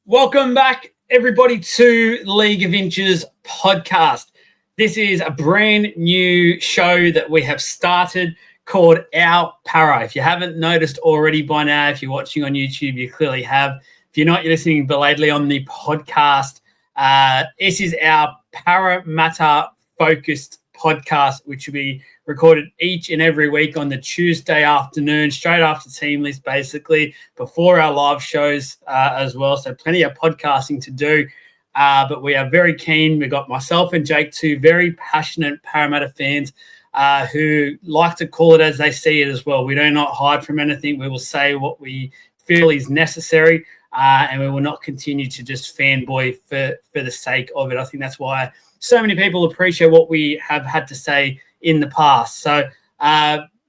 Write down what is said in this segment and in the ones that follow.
Welcome back, everybody, to League of Inches podcast. This is a brand new show that we have started called Our Parra. If you haven't noticed already by now, if you're watching on YouTube, you clearly have. If you're not, you're listening belatedly on the podcast. This is our Parramatta-focused podcast, which will be recorded each and every week on the Tuesday afternoon, straight after team list, basically, before our live shows as well. So plenty of podcasting to do, but we are very keen. We've got myself and Jake, two very passionate Parramatta fans who like to call it as they see it as well. We do not hide from anything. We will say what we feel is necessary, and we will not continue to just fanboy for the sake of it. I think that's why so many people appreciate what we have had to say in the past. So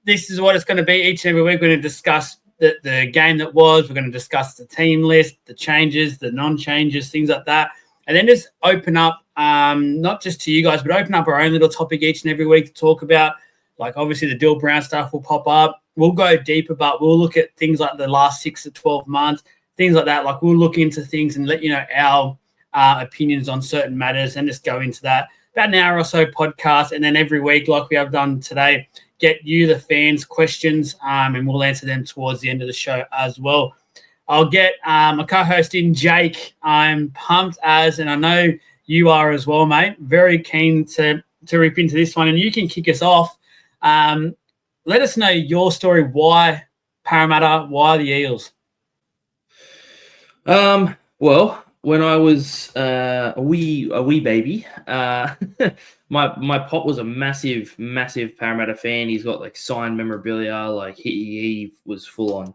this is what it's going to be each and every week. We're going to discuss the game that was. We're going to discuss the team list, the changes, the non-changes, things like that. And then just open up, not just to you guys, but open up our own little topic each and every week to talk about. Like, obviously, the Dill Brown stuff will pop up. We'll go deeper, but we'll look at things like the last 6 to 12 months, things like that. Like, we'll look into things and let you know our opinions on certain matters and just go into that. About an hour or so podcast, and then every week, like we have done today, get you, the fans, questions, and we'll answer them towards the end of the show as well. I'll get my co-host in, Jake. I'm pumped and I know you are as well, mate. Very keen to rip into this one, and you can kick us off. Let us know your story. Why Parramatta? Why the Eels? Well, when I was a wee baby, my pop was a massive Parramatta fan. He's got like signed memorabilia, like he was full on,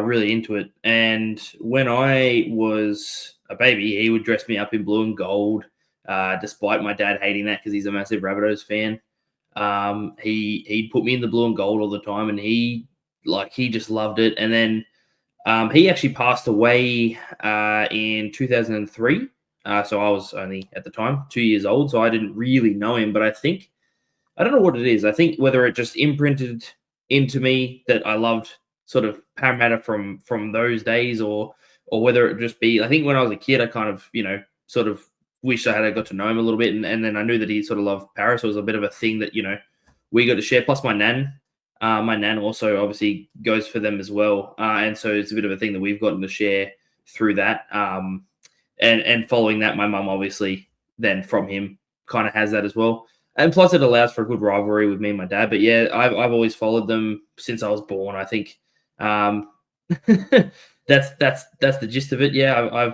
really into it. And when I was a baby, he would dress me up in blue and gold, despite my dad hating that because he's a massive Rabbitohs fan. He'd put me in the blue and gold all the time, and he just loved it. And then he actually passed away in 2003. So I was only, at the time, 2 years old. So I didn't really know him. But I don't know what it is. I think whether it just imprinted into me that I loved sort of Parramatta from those days, or whether it just be, I think when I was a kid, I kind of, sort of wished I had got to know him a little bit. And then I knew that he sort of loved Parra. So it was a bit of a thing that, we got to share. Plus my nan. My nan also obviously goes for them as well. And so it's a bit of a thing that we've gotten to share through that. And following that, my mum obviously then from him kind of has that as well. And plus it allows for a good rivalry with me and my dad. But yeah, I've always followed them since I was born, I think. That's the gist of it. Yeah,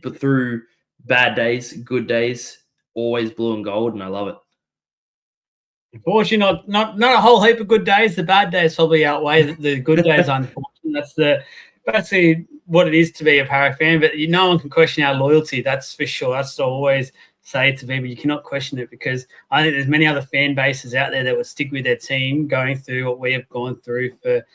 but through bad days, good days, always blue and gold, and I love it. Unfortunately, not a whole heap of good days. The bad days probably outweigh the good days, unfortunately. That's basically what it is to be a Parra fan. But no one can question our loyalty, that's for sure. That's what I always say to people. You cannot question it, because I think there's many other fan bases out there that would stick with their team going through what we have gone through for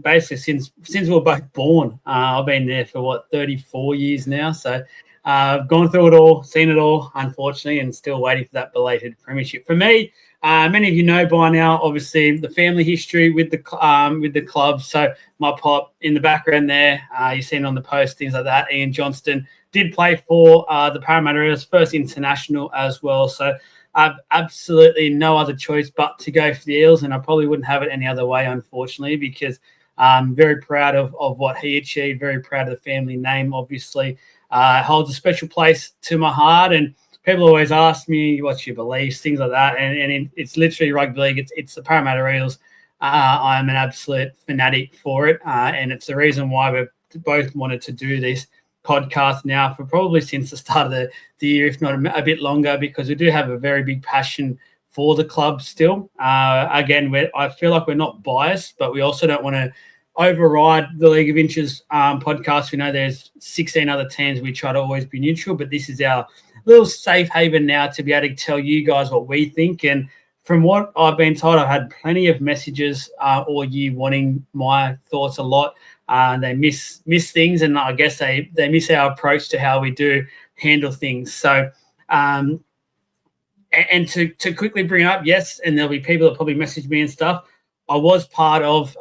basically since we were both born. I've been there for 34 years now. So I've gone through it all, seen it all, unfortunately, and still waiting for that belated premiership. For me, many of you know by now, obviously, the family history with the club. So my pop in the background there, you've seen on the post, things like that. Ian Johnston did play for the Parramatta Eels, first international as well. So I've absolutely no other choice but to go for the Eels, and I probably wouldn't have it any other way, unfortunately, because I'm very proud of what he achieved, very proud of the family name, obviously. Holds a special place to my heart, and people always ask me, what's your beliefs, things like that, and it's literally rugby league. It's the Parramatta Eels. I'm an absolute fanatic for it, and it's the reason why we've both wanted to do this podcast now for probably since the start of the year, if not a bit longer, because we do have a very big passion for the club still. Again, I feel like we're not biased, but we also don't want to override the League of Inches podcast. We know there's 16 other teams. We try to always be neutral, but this is our little safe haven now to be able to tell you guys what we think. And from what I've been told, I've had plenty of messages all year wanting my thoughts a lot. They miss things, and I guess they miss our approach to how we do handle things. So, and to quickly bring up, yes, and there'll be people that probably message me and stuff. I was part of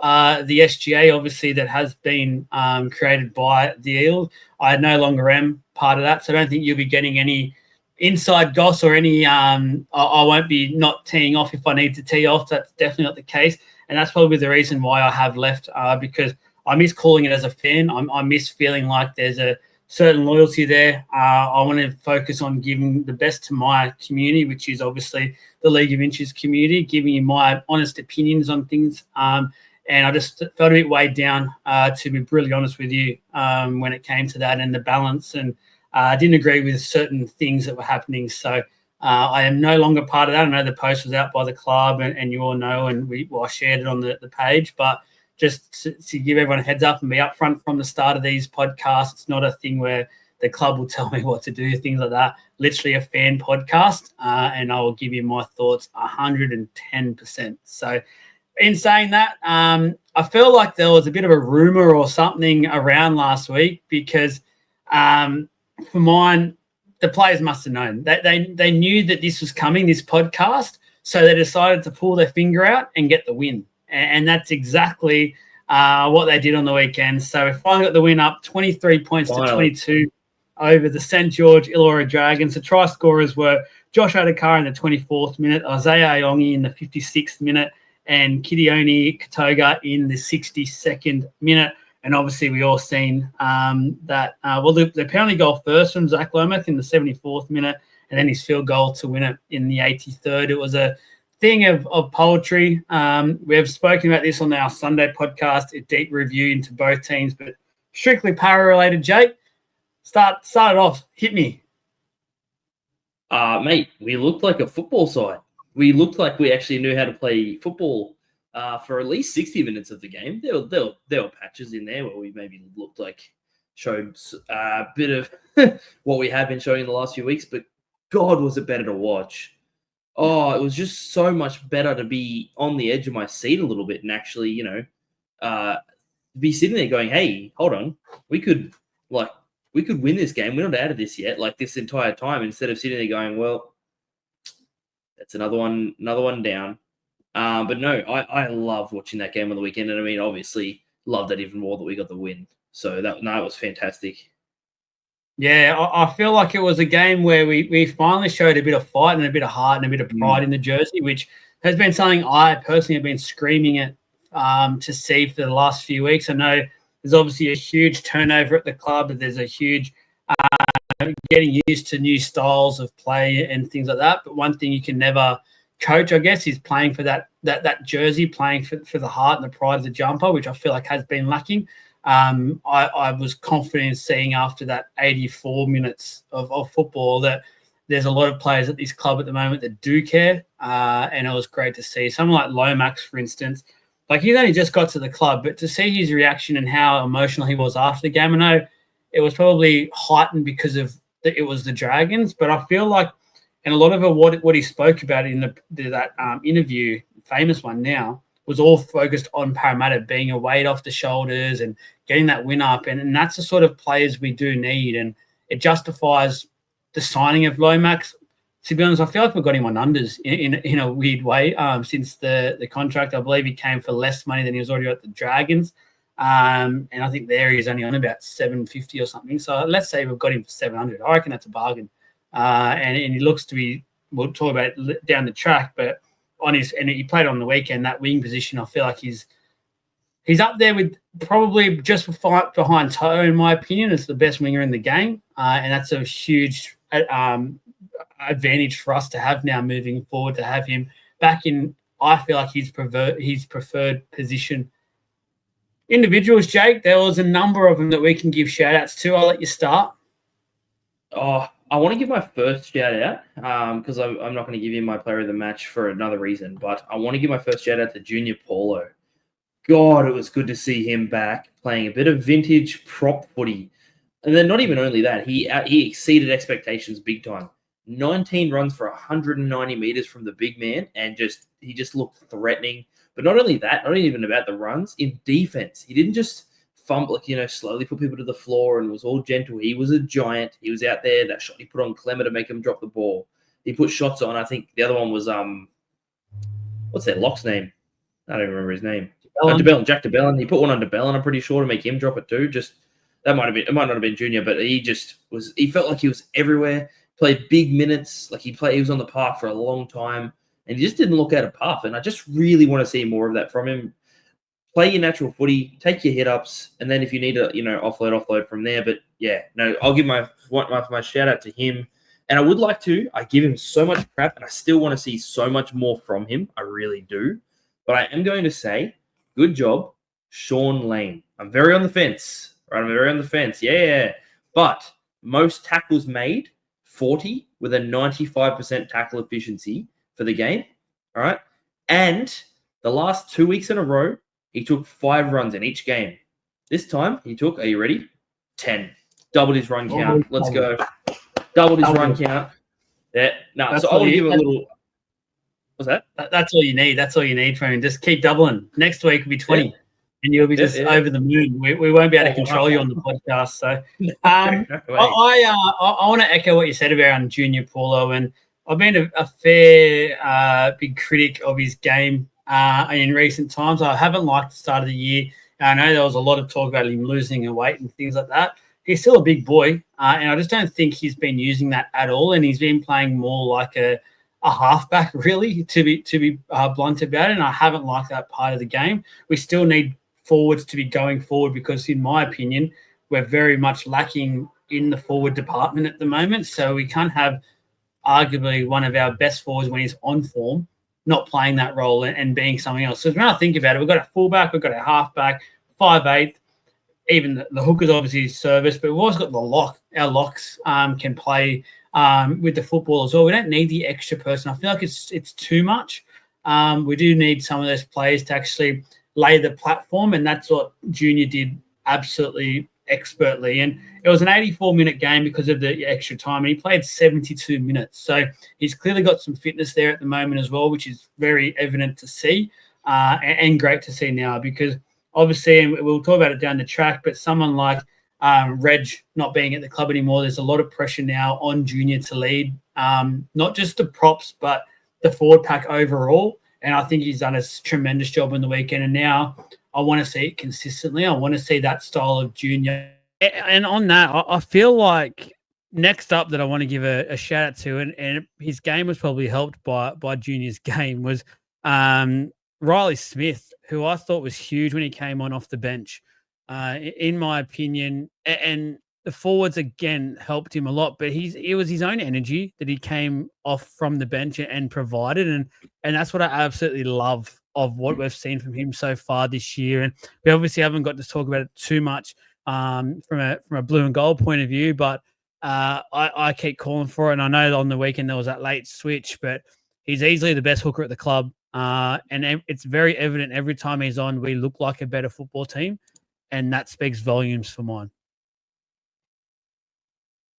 the SGA, obviously, that has been created by the Eels. I no longer am part of that, so I don't think you'll be getting any inside goss or any. I won't be not teeing off if I need to tee off. That's definitely not the case, and that's probably the reason why I have left, because I miss calling it as a fan. I miss feeling like there's a certain loyalty there. I want to focus on giving the best to my community, which is obviously the League of Inches community, giving you my honest opinions on things. And I just felt a bit weighed down, to be brutally honest with you, when it came to that and the balance. And I didn't agree with certain things that were happening. So I am no longer part of that. I know the post was out by the club, and you all know, and I shared it on the page. But just to give everyone a heads up and be upfront from the start of these podcasts, it's not a thing where the club will tell me what to do, things like that. Literally a fan podcast, and I will give you my thoughts 110%. So in saying that, I feel like there was a bit of a rumor or something around last week because for mine, the players must have known. They knew that this was coming, this podcast, so they decided to pull their finger out and get the win. And that's exactly what they did on the weekend. So we finally got the win up 23 points to 22 over the St. George Illawarra Dragons. The try scorers were Josh Adokar in the 24th minute, Isaiah Ayongi in the 56th minute, and Kidioni Katoga in the 62nd minute. And obviously, we all seen that. The penalty goal first from Zach Lomax in the 74th minute, and then his field goal to win it in the 83rd. It was a thing of poetry. We have spoken about this on our Sunday podcast, a deep review into both teams, but strictly Parra-related. Jake, start it off. Hit me. Mate, we looked like a football side. We looked like we actually knew how to play football for at least 60 minutes of the game. There were patches in there where we maybe looked like showed a bit of what we have been showing in the last few weeks, but God, was it better to watch. Oh, it was just so much better to be on the edge of my seat a little bit and actually, be sitting there going, hey, hold on, we could win this game. We're not out of this yet, like this entire time, instead of sitting there going, well, that's another one down. But no, I love watching that game on the weekend. And I mean, obviously loved it even more that we got the win. So it was fantastic. Yeah, I feel like it was a game where we finally showed a bit of fight and a bit of heart and a bit of pride in the jersey, which has been something I personally have been screaming at to see for the last few weeks. I know there's obviously a huge turnover at the club. There's a huge getting used to new styles of play and things like that. But one thing you can never coach, I guess, is playing for that jersey, playing for the heart and the pride of the jumper, which I feel like has been lacking. I was confident in seeing after that 84 minutes of football that there's a lot of players at this club at the moment that do care, and it was great to see. Someone like Lomax, for instance, like he's only just got to the club, but to see his reaction and how emotional he was after the game, I know it was probably heightened because of it was the Dragons, but I feel like, and a lot of it, what he spoke about in that interview, famous one now, was all focused on Parramatta being a weight off the shoulders and getting that win up. And that's the sort of players we do need. And it justifies the signing of Lomax. To be honest, I feel like we've got him on unders in a weird way since the contract. I believe he came for less money than he was already at the Dragons. And I think there he's only on about 750 or something. So let's say we've got him for 700. I reckon that's a bargain. And he looks to be, we'll talk about it down the track, but and he played on the weekend, that wing position, I feel like he's up there with probably just behind Toe, in my opinion, as the best winger in the game. And that's a huge advantage for us to have now moving forward, to have him back in, I feel like his preferred position. Individuals, Jake, there was a number of them that we can give shout-outs to. I'll let you start. Oh, I want to give my first shout-out because I'm not going to give you my player of the match for another reason, but I want to give my first shout-out to Junior Paulo. God, it was good to see him back playing a bit of vintage prop footy. And then not even only that, he exceeded expectations big time. 19 runs for 190 meters from the big man, and he just looked threatening. But not only that, not even about the runs, in defense, he didn't just fumble, slowly put people to the floor and was all gentle. He was a giant. He was out there. That shot he put on Clemmer to make him drop the ball. He put shots on. I think the other one was what's that lock's name? I don't remember his name. DeBellin. Jack DeBellin. He put one on DeBellin, I'm pretty sure, to make him drop it too. Just it might not have been Junior, but he just was. He felt like he was everywhere. Played big minutes. Like he was on the park for a long time, and he just didn't look out of path. And I just really want to see more of that from him. Play your natural footy, take your hit ups, and then if you need to, offload from there. But yeah, no, I'll give my shout out to him. And I would like to. I give him so much crap, and I still want to see so much more from him. I really do. But I am going to say, good job, Sean Lane. I'm very on the fence. Right, I'm very on the fence. Yeah. But most tackles made, 40, with a 95% tackle efficiency for the game. All right. And the last 2 weeks in a row, he took 5 runs in each game. This time, he took, are you ready? 10. Doubled his run count. Let's go. Doubled his run count. Yeah. No, so I want to give it a little. What's that? That's all you need. That's all you need from him. Just keep doubling. Next week will be 20, and you'll be just over the moon. We won't be able to control you on the podcast. So I want to echo what you said about Junior Paulo, and I've been a fair big critic of his game in recent times. I haven't liked the start of the year. I know there was a lot of talk about him losing in weight and things like that. He's still a big boy, and I just don't think he's been using that at all, and he's been playing more like a halfback, really, to be blunt about it. And I haven't liked that part of the game. We still need forwards to be going forward because, in my opinion, we're very much lacking in the forward department at the moment. So we can't have arguably one of our best forwards when he's on form not playing that role and being something else. So when I think about it, we've got a fullback, we've got a halfback, 5'8". Even the hooker's obviously service, but we've also got the lock. Our locks can play with the football as well. We don't need the extra person. I feel like it's too much. We do need some of those players to actually lay the platform, and that's what Junior did absolutely expertly. And it was an 84-minute game because of the extra time, and he played 72 minutes. So he's clearly got some fitness there at the moment as well, which is very evident to see and great to see now because obviously, and we'll talk about it down the track, but someone like Reg not being at the club anymore, there's a lot of pressure now on Junior to lead, not just the props, but the forward pack overall. And I think he's done a tremendous job on the weekend. And now I want to see it consistently. I want to see that style of Junior. And on that, I feel like next up that I want to give a shout out to, and his game was probably helped by Junior's game, was Riley Smith, who I thought was huge when he came on off the bench, in my opinion. And the forwards, again, helped him a lot, but it was his own energy that he came off from the bench and provided. And that's what I absolutely love of what we've seen from him so far this year. And we obviously haven't got to talk about it too much from a blue and gold point of view, but I keep calling for it. And I know on the weekend there was that late switch, but he's easily the best hooker at the club. And it's very evident every time he's on, we look like a better football team. And that speaks volumes for mine.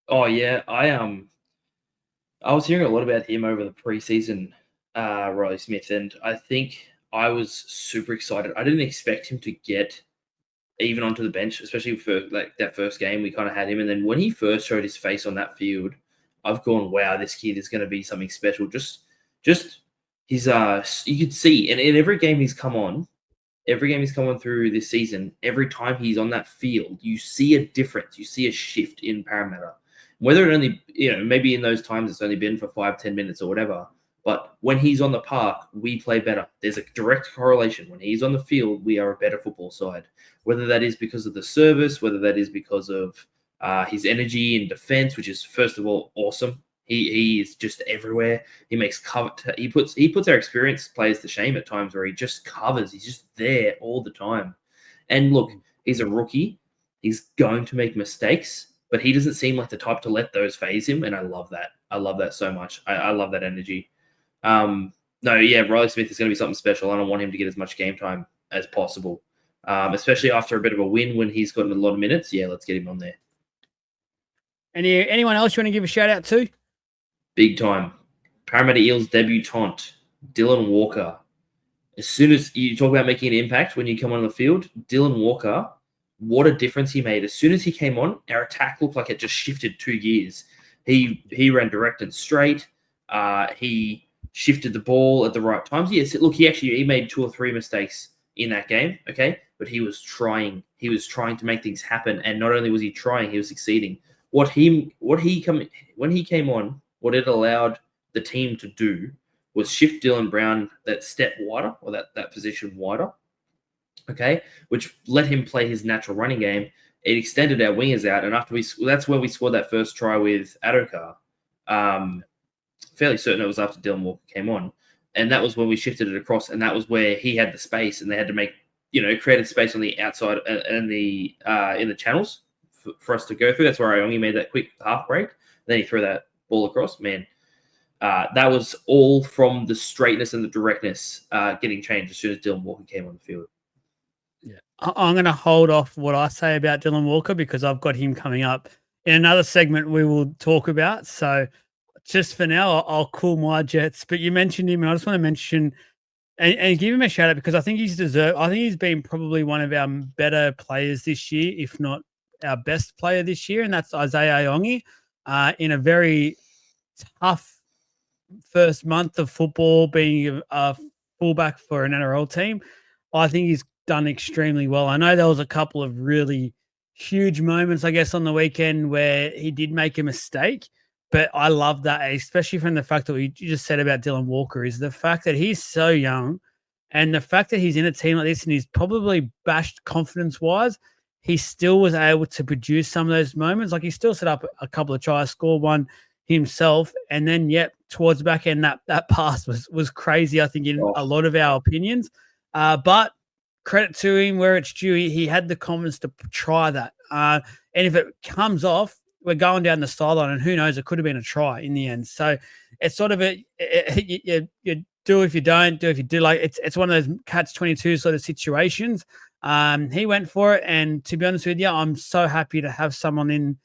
Oh, yeah. I was hearing a lot about him over the preseason, Riley Smith, and I think I was super excited. I didn't expect him to get even onto the bench, especially for like that first game. We kind of had him, and then when he first showed his face on that field, I've gone, wow, this kid is going to be something special. Just his you could see, and in every game he's come on through this season, every time he's on that field, you see a difference. You see a shift in Parramatta. Whether it only, maybe in those times it's only been for 5-10 minutes or whatever, but when he's on the park, we play better. There's a direct correlation. When he's on the field, we are a better football side. Whether that is because of the service, whether that is because of his energy in defense, which is, first of all, awesome. He is just everywhere. He makes cover. He puts our experienced players to shame at times where he just covers. He's just there all the time. And look, he's a rookie. He's going to make mistakes, but he doesn't seem like the type to let those phase him. And I love that. I love that so much. I love that energy. Riley Smith is going to be something special. I don't want him to get as much game time as possible, especially after a bit of a win when he's gotten a lot of minutes. Yeah, let's get him on there. Anyone else you want to give a shout out to? Big time. Parramatta Eels debutant, Dylan Walker. As soon as you talk about making an impact when you come on the field, Dylan Walker, what a difference he made. As soon as he came on, our attack looked like it just shifted 2 years. He ran direct and straight. He shifted the ball at the right times. Yes, look, he made 2 or 3 mistakes in that game, okay? But he was trying. He was trying to make things happen, and not only was he trying, he was succeeding. When he came on, what it allowed the team to do was shift Dylan Brown that step wider, or that position wider, okay, which let him play his natural running game. It extended our wingers out, and that's where we scored that first try with Adokar. Fairly certain it was after Dylan Walker came on, and that was when we shifted it across, and that was where he had the space, and they had to make created space on the outside and the in the channels for us to go through. That's where I only made that quick half break. Then he threw that ball across. Man, that was all from the straightness and the directness getting changed as soon as Dylan Walker came on the field. Yeah, I'm going to hold off what I say about Dylan Walker because I've got him coming up in another segment we will talk about. So just for now, I'll cool my jets. But you mentioned him, and I just want to mention and give him a shout out because I think he's deserved. I think he's been probably one of our better players this year, if not our best player this year, and that's Isaiah Iongi. In a very tough first month of football, being a fullback for an NRL team, I think he's done extremely well. I know there was a couple of really huge moments, I guess, on the weekend where he did make a mistake, but I love that, especially from the fact that what you just said about Dylan Walker is the fact that he's so young and the fact that he's in a team like this and he's probably bashed confidence-wise, he still was able to produce some of those moments. Like he still set up a couple of tries, scored one himself, and then towards the back end, that pass was crazy, I think, in a lot of our opinions. But credit to him where it's due. He had the confidence to try that. And if it comes off, we're going down the sideline, and who knows, it could have been a try in the end. So it's sort of you do if you don't, do if you do. Like it's one of those catch-22 sort of situations. He went for it, and to be honest with you, I'm so happy to have someone in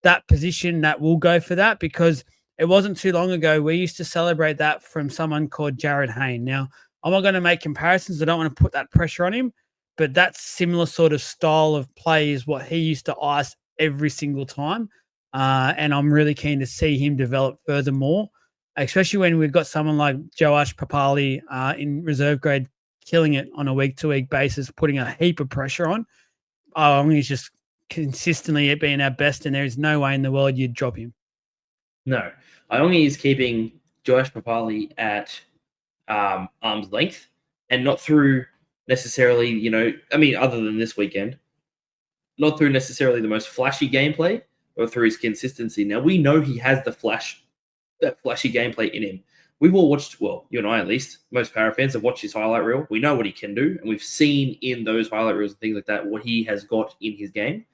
that position that will go for that because it wasn't too long ago we used to celebrate that from someone called Jared Hayne. Now, I'm not going to make comparisons. I don't want to put that pressure on him, but that similar sort of style of play is what he used to ice every single time. And I'm really keen to see him develop furthermore, especially when we've got someone like Joash Papali in reserve grade killing it on a week-to-week basis, putting a heap of pressure on. He's just consistently at being our best, and there is no way in the world you'd drop him. No. Iongi is keeping Joash Papali at arm's length and not through necessarily, other than this weekend, not through necessarily the most flashy gameplay or through his consistency. Now, we know he has that flashy gameplay in him. We've all watched, well, you and I at least, most Parra fans have watched his highlight reel. We know what he can do, and we've seen in those highlight reels and things like that what he has got in his game.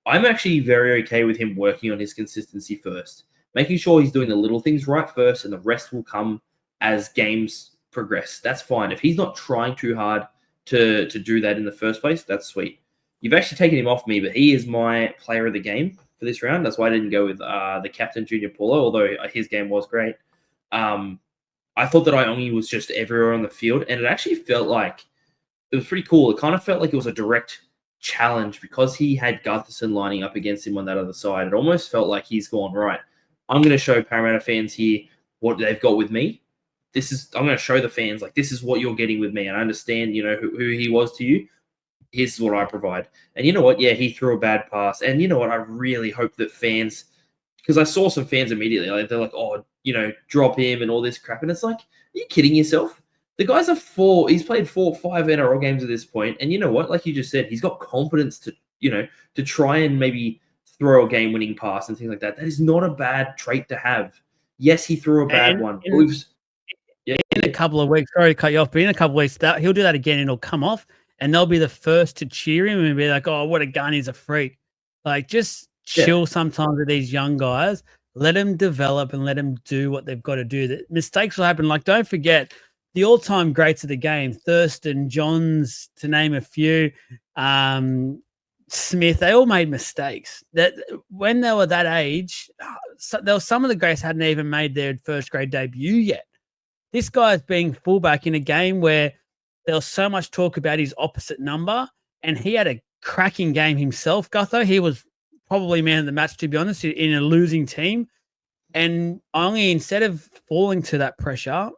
I'm actually very okay with him working on his consistency first, making sure he's doing the little things right first, and the rest will come as games progress. That's fine. If he's not trying too hard to do that in the first place, that's sweet. You've actually taken him off me, but he is my player of the game for this round. That's why I didn't go with the captain, Junior Paulo, although his game was great. I thought that Iongi was just everywhere on the field, and it actually felt like it was pretty cool. It kind of felt like it was a direct challenge because he had Gutherson lining up against him on that other side. It almost felt like he's gone, right, I'm going to show Parramatta fans here what they've got with me. I'm going to show the fans, like, this is what you're getting with me. And I understand, who he was to you. Here's what I provide. And you know what? Yeah, he threw a bad pass. And you know what? I really hope that fans, because I saw some fans immediately, like, they're like, oh, drop him and all this crap. And it's like, are you kidding yourself? The guy's he's played 4 or 5 NRL games at this point. And you know what? Like you just said, he's got confidence to try and maybe throw a game-winning pass and things like that. That is not a bad trait to have. Yes, he threw a bad one. In a couple of weeks, sorry to cut you off, but in a couple of weeks, he'll do that again and it'll come off and they'll be the first to cheer him and be like, oh, what a gun, he's a freak. Like, just chill sometimes with these young guys. Let them develop and let them do what they've got to do. The mistakes will happen. Like, don't forget, the all-time greats of the game, Thurston, Johns, to name a few, Smith, they all made mistakes. That when they were that age, there was some of the greats hadn't even made their first grade debut yet. This guy's being fullback in a game where there was so much talk about his opposite number, and he had a cracking game himself, Gutho. He was probably man of the match, to be honest, in a losing team. And only instead of falling to that pressure,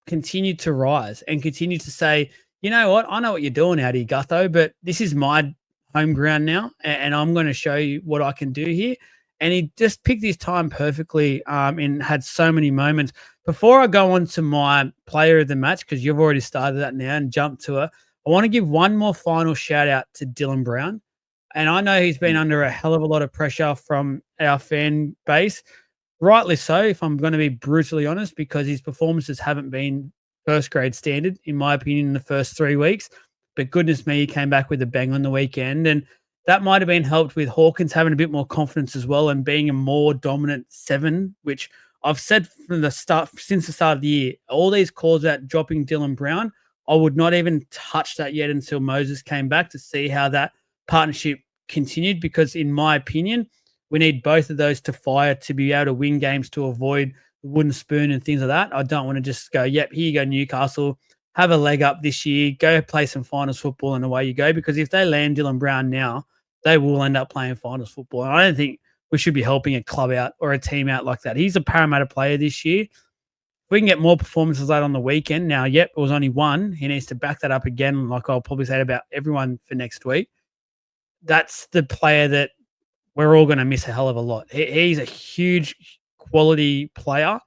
continued to rise and continued to say, you know what, I know what you're doing out here, Gutho, but this is my home ground now, and I'm going to show you what I can do here. And he just picked his time perfectly, and had so many moments. Before I go on to my player of the match, because you've already started that now and jumped to it, I want to give one more final shout out to Dylan Brown. And I know he's been under a hell of a lot of pressure from our fan base, rightly so, if I'm going to be brutally honest, because his performances haven't been first grade standard, in my opinion, in the first 3 weeks. But goodness me, he came back with a bang on the weekend. And that might have been helped with Hawkins having a bit more confidence as well and being a more dominant 7, which I've said from the start, since the start of the year, all these calls out dropping Dylan Brown, I would not even touch that yet until Moses came back to see how that partnership continued. Because in my opinion, we need both of those to fire to be able to win games, to avoid the wooden spoon and things like that. I don't want to just go, yep, here you go, Newcastle, have a leg up this year, go play some finals football and away you go. Because if they land Dylan Brown now, they will end up playing finals football. And I don't think we should be helping a club out or a team out like that. He's a Parramatta player this year. If we can get more performances like on the weekend, now, yep, it was only one. He needs to back that up again, like I'll probably say about everyone for next week. That's the player that we're all going to miss a hell of a lot. He's a huge quality player.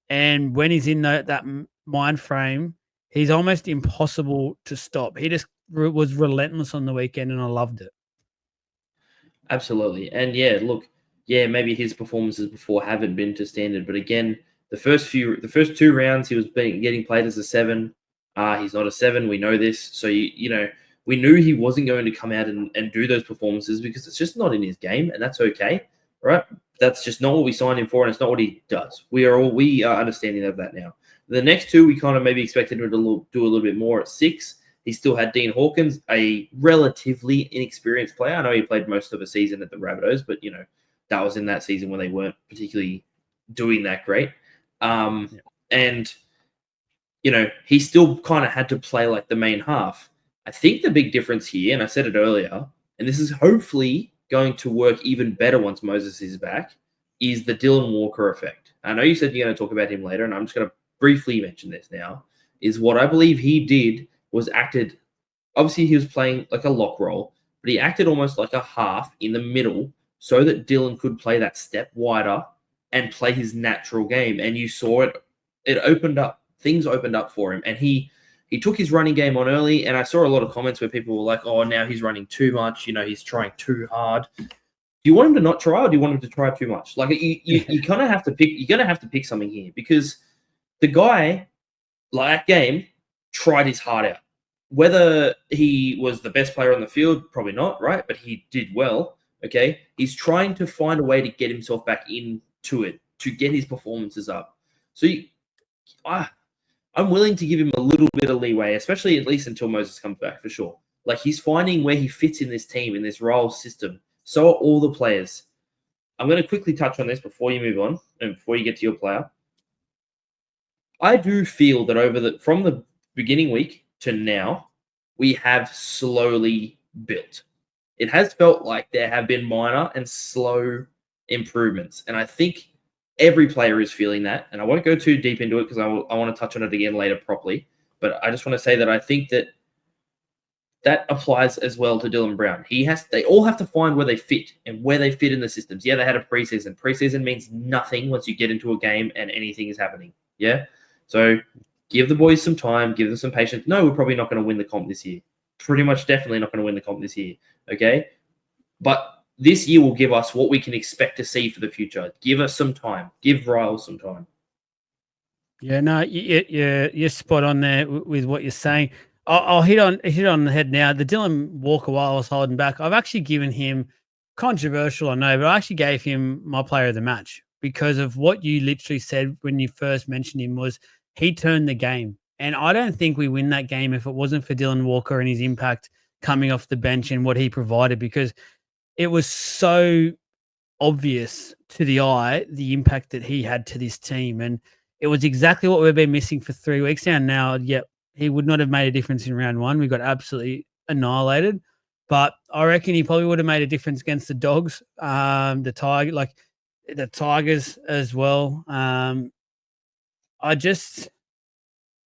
And when he's in that mind frame, he's almost impossible to stop. He just was relentless on the weekend, and I loved it. Absolutely. And yeah, look, yeah, maybe his performances before haven't been to standard, but again, the first 2 rounds he was getting played as a 7. He's not a 7. We know this. So we knew he wasn't going to come out and do those performances because it's just not in his game, and that's okay, right? That's just not what we signed him for, and it's not what he does. We are understanding of that now. The next 2, we kind of maybe expected him to do a little bit more at 6. He still had Dean Hawkins, a relatively inexperienced player. I know he played most of the season at the Rabbitohs, but, that was in that season when they weren't particularly doing that great. And, he still kind of had to play like the main half. I think the big difference here, and I said it earlier, and this is hopefully going to work even better once Moses is back, is the Dylan Walker effect. I know you said you're going to talk about him later, and I'm just going to briefly mention this now, is what I believe he did was acted, obviously he was playing like a lock role, but he acted almost like a half in the middle so that Dylan could play that step wider and play his natural game. And you saw it opened up, things opened up for him. And he took his running game on early, and I saw a lot of comments where people were like, oh, now he's running too much, he's trying too hard. Do you want him to not try, or do you want him to try too much? Like you kind of have to pick, you're going to have to pick something here, because the guy, like that game, tried his heart out. Whether he was the best player on the field, probably not, right? But he did well, okay? He's trying to find a way to get himself back into it, to get his performances up. So I'm willing to give him a little bit of leeway, especially at least until Moses comes back, for sure. Like, he's finding where he fits in this team, in this role system. So are all the players. I'm going to quickly touch on this before you move on and before you get to your player. I do feel that from the beginning week to now, we have slowly built. It has felt like there have been minor and slow improvements. And I think every player is feeling that. And I won't go too deep into it because I want to touch on it again later properly. But I just want to say that I think that applies as well to Dylan Brown. They all have to find where they fit and where they fit in the systems. Yeah, they had a preseason. Preseason means nothing once you get into a game and anything is happening. Yeah. So give the boys some time, give them some patience. No, we're probably not going to win the comp this year. Pretty much definitely not going to win the comp this year. Okay. But this year will give us what we can expect to see for the future. Give us some time. Give Ryle some time. Yeah, no, you're spot on there with what you're saying. I'll hit on the head now. The Dylan Walker, while I was holding back, I've actually given him, controversial, I know, but I actually gave him my player of the match because of what you literally said when you first mentioned him was he turned the game. And I don't think we win that game if it wasn't for Dylan Walker and his impact coming off the bench and what he provided, because it was so obvious to the eye the impact that he had to this team. And it was exactly what we've been missing for 3 weeks now. Yep, he would not have made a difference in round 1. We got absolutely annihilated. But I reckon he probably would have made a difference against the Dogs, the Tigers as well.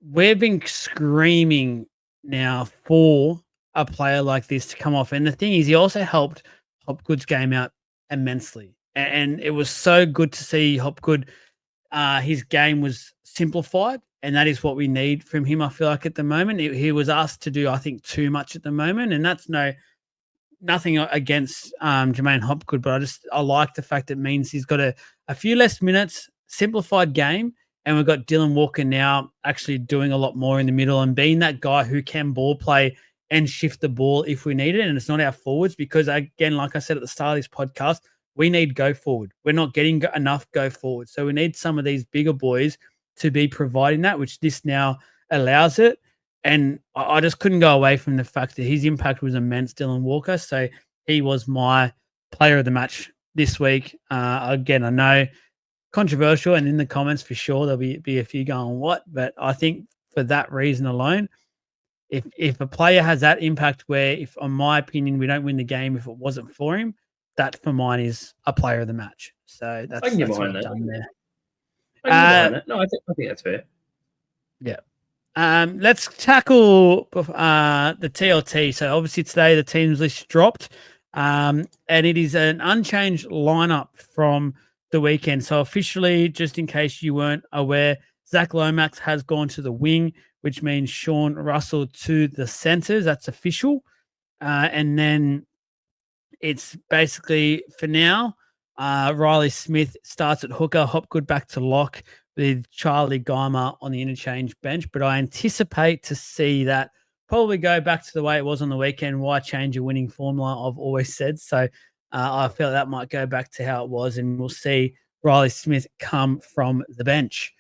we've been screaming now for a player like this to come off. And the thing is, he also helped Hopgood's game out immensely. And it was so good to see Hopgood. His game was simplified, and that is what we need from him. I feel like at the moment, he was asked to do, I think, too much at the moment. And that's nothing against Jermaine Hopgood, but I like the fact it means he's got a few less minutes, simplified game, and we've got Dylan Walker now actually doing a lot more in the middle and being that guy who can ball play and shift the ball if we need it. And it's not our forwards because, again, like I said at the start of this podcast, we need go forward. We're not getting enough go forward. So we need some of these bigger boys to be providing that, which this now allows it. And I just couldn't go away from the fact that his impact was immense, Dylan Walker. So he was my player of the match this week. Again, I know controversial, and in the comments for sure there'll be a few going what, but I think for that reason alone, if a player has that impact, where if, in my opinion, we don't win the game if it wasn't for him, that for mine is a player of the match. So I can get that's what behind I've that. done there. I can get behind that. No, I think that's fair. Yeah. Let's tackle the TLT. So obviously today the teams list dropped, and it is an unchanged lineup from the weekend. So officially, just in case you weren't aware, Zach Lomax has gone to the wing, which means Sean Russell to the centres. That's official. And then it's basically for now, Riley Smith starts at hooker, Hopgood back to lock with Charlie Geimer on the interchange bench. But I anticipate to see that probably go back to the way it was on the weekend. Why change a winning formula? I've always said. So I feel that might go back to how it was, and we'll see Riley Smith come from the bench.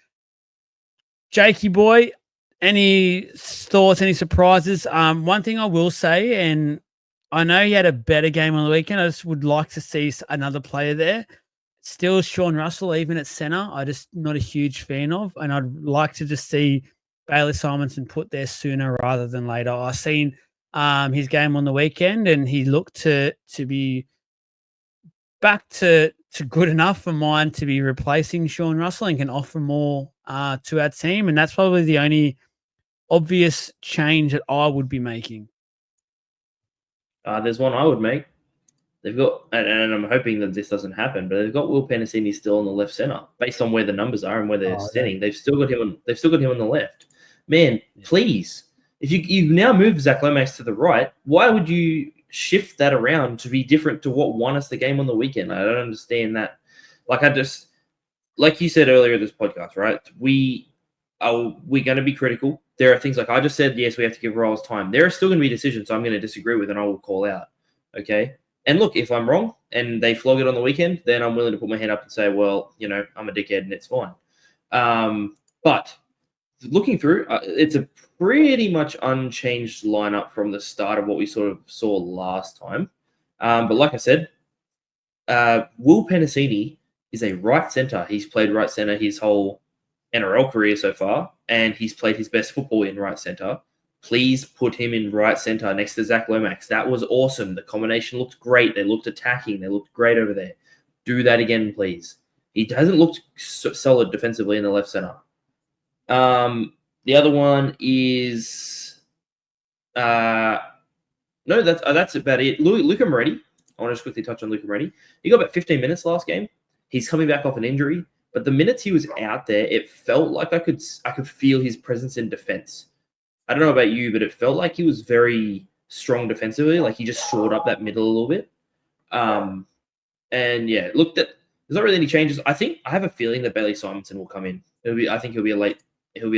Jakey boy, any thoughts, any surprises? One thing I will say, and I know he had a better game on the weekend. I just would like to see another player there. Still, Sean Russell, even at centre, I just not a huge fan of, and I'd like to just see Bailey Simonson put there sooner rather than later. I've seen his game on the weekend, and he looked to be back to good enough for mine to be replacing Sean Russell and can offer more to our team, and that's probably the only obvious change that I would be making. There's one I would make. They've got, and I'm hoping that this doesn't happen, but they've got Will Penasini still on the left center, based on where the numbers are and where they're standing. Yeah. They've still got him on the left. Man, please, if you've now moved Zach Lomax to the right, why would you shift that around to be different to what won us the game on the weekend? I don't understand that. Like you said earlier in this podcast, right? We're going to be critical. There are things like I just said, yes, we have to give Riles time. There are still going to be decisions I'm going to disagree with, and I will call out. Okay. And look, if I'm wrong and they flog it on the weekend, then I'm willing to put my hand up and say, well, I'm a dickhead and it's fine. But looking through, it's a pretty much unchanged lineup from the start of what we sort of saw last time. But like I said, Will Penasini is a right center. He's played right center his whole NRL career so far, and he's played his best football in right center. Please put him in right center next to Zach Lomax. That was awesome. The combination looked great. They looked attacking. They looked great over there. Do that again, please. He hasn't looked solid defensively in the left center. The other one is no, that's about it. Luca Moretti. I want to just quickly touch on Luca Moretti. He got about 15 minutes last game. He's coming back off an injury, but the minutes he was out there, it felt like I could feel his presence in defense. I don't know about you, but it felt like he was very strong defensively. Like he just shored up that middle a little bit. And yeah, look, there's not really any changes. I have a feeling that Bailey Simonson will come in. I think he'll be a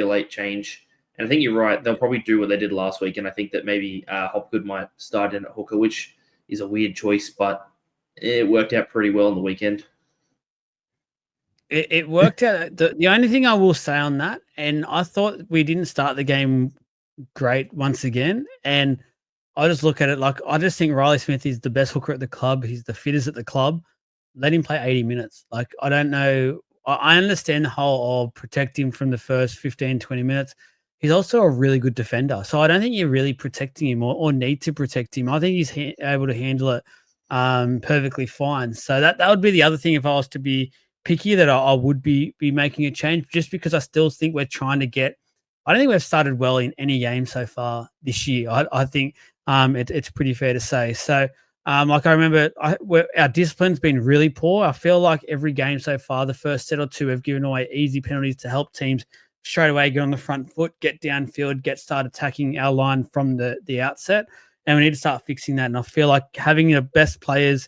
late change. And I think you're right. They'll probably do what they did last week. And I think that maybe Hopgood might start in at hooker, which is a weird choice, but it worked out pretty well on the weekend. It worked out. The only thing I will say on that, and I thought we didn't start the game great once again, and I just look at it like I just think Riley Smith is the best hooker at the club. He's the fittest at the club. Let him play 80 minutes. Like, I don't know. I understand the whole of protect him from the first 15, 20 minutes. He's also a really good defender. So I don't think you're really protecting him or need to protect him. I think he's able to handle it perfectly fine. So that would be the other thing if I was to be picky, that I would be making a change, just because I still think we're trying to get I don't think we've started well in any game so far this year. I think it's pretty fair to say. So, like I remember, our discipline's been really poor. I feel like every game so far, the first set or two, have given away easy penalties to help teams straight away get on the front foot, get downfield, get start attacking our line from the outset. And we need to start fixing that. And I feel like having the best players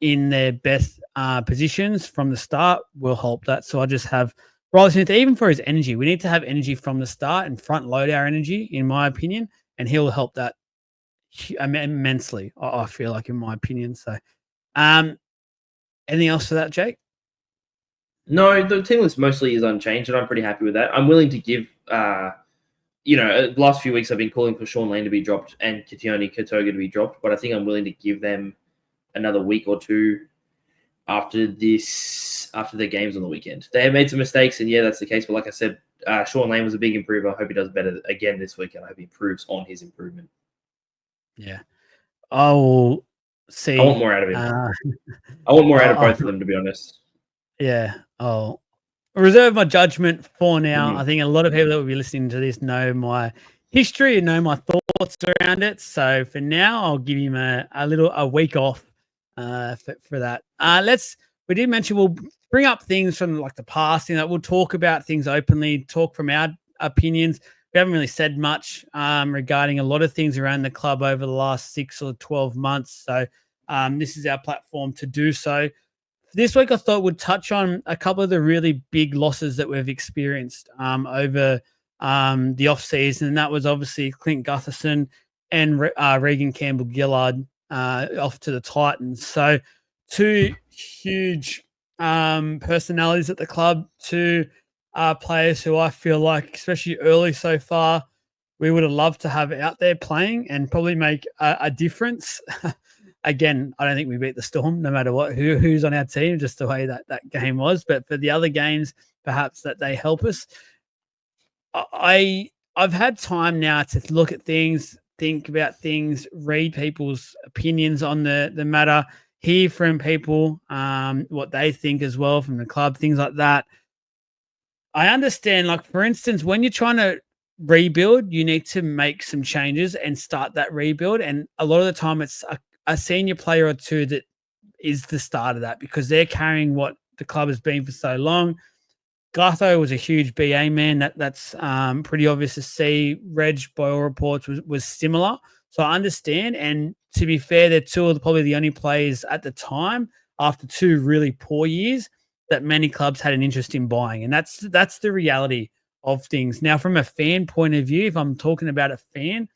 in their best positions from the start will help that. So I just have Riley Smith, even for his energy, we need to have energy from the start and front load our energy, in my opinion, and he'll help that immensely. I feel like, in my opinion. So, anything else for that, Jake? No, the team list mostly is unchanged, and I'm pretty happy with that. I'm willing to give, the last few weeks I've been calling for Sean Lane to be dropped and Kitione Katoga to be dropped, but I think I'm willing to give them another week or two after the games on the weekend. They have made some mistakes, and yeah, that's the case. But like I said, Sean Lane was a big improver. I hope he does better again this week, and I hope he improves on his improvement. Yeah, I will see. I want more out of him. I want more out of both of them, to be honest. Yeah, I'll reserve my judgment for now. I think a lot of people that will be listening to this know my history and know my thoughts around it. So for now, I'll give him a week off for that. We did mention we'll bring up things from like the past. We'll talk about things openly, talk from our opinions. We haven't really said much regarding a lot of things around the club over the last 6 or 12 months. So this is our platform to do so. This week, I thought we'd touch on a couple of the really big losses that we've experienced over the off season, and that was obviously Clint Gutherson and Regan Campbell-Gillard off to the Titans. So, two huge personalities at the club, two players who I feel like, especially early so far, we would have loved to have out there playing and probably make a difference. Again, I don't think we beat the Storm, no matter who's on our team, just the way that game was. But for the other games, perhaps that they help us. I've had time now to look at things, think about things, read people's opinions on the matter, hear from people what they think as well from the club, things like that. I understand, like, for instance, when you're trying to rebuild, you need to make some changes and start that rebuild. And a lot of the time it's a senior player or two that is the start of that because they're carrying what the club has been for so long. Gutho was a huge BA man. That's pretty obvious to see. Reg, by all reports, was similar. So I understand. And to be fair, they're probably the only players at the time after 2 really poor years that many clubs had an interest in buying. And that's the reality of things. Now, from a fan point of view, if I'm talking about a fan,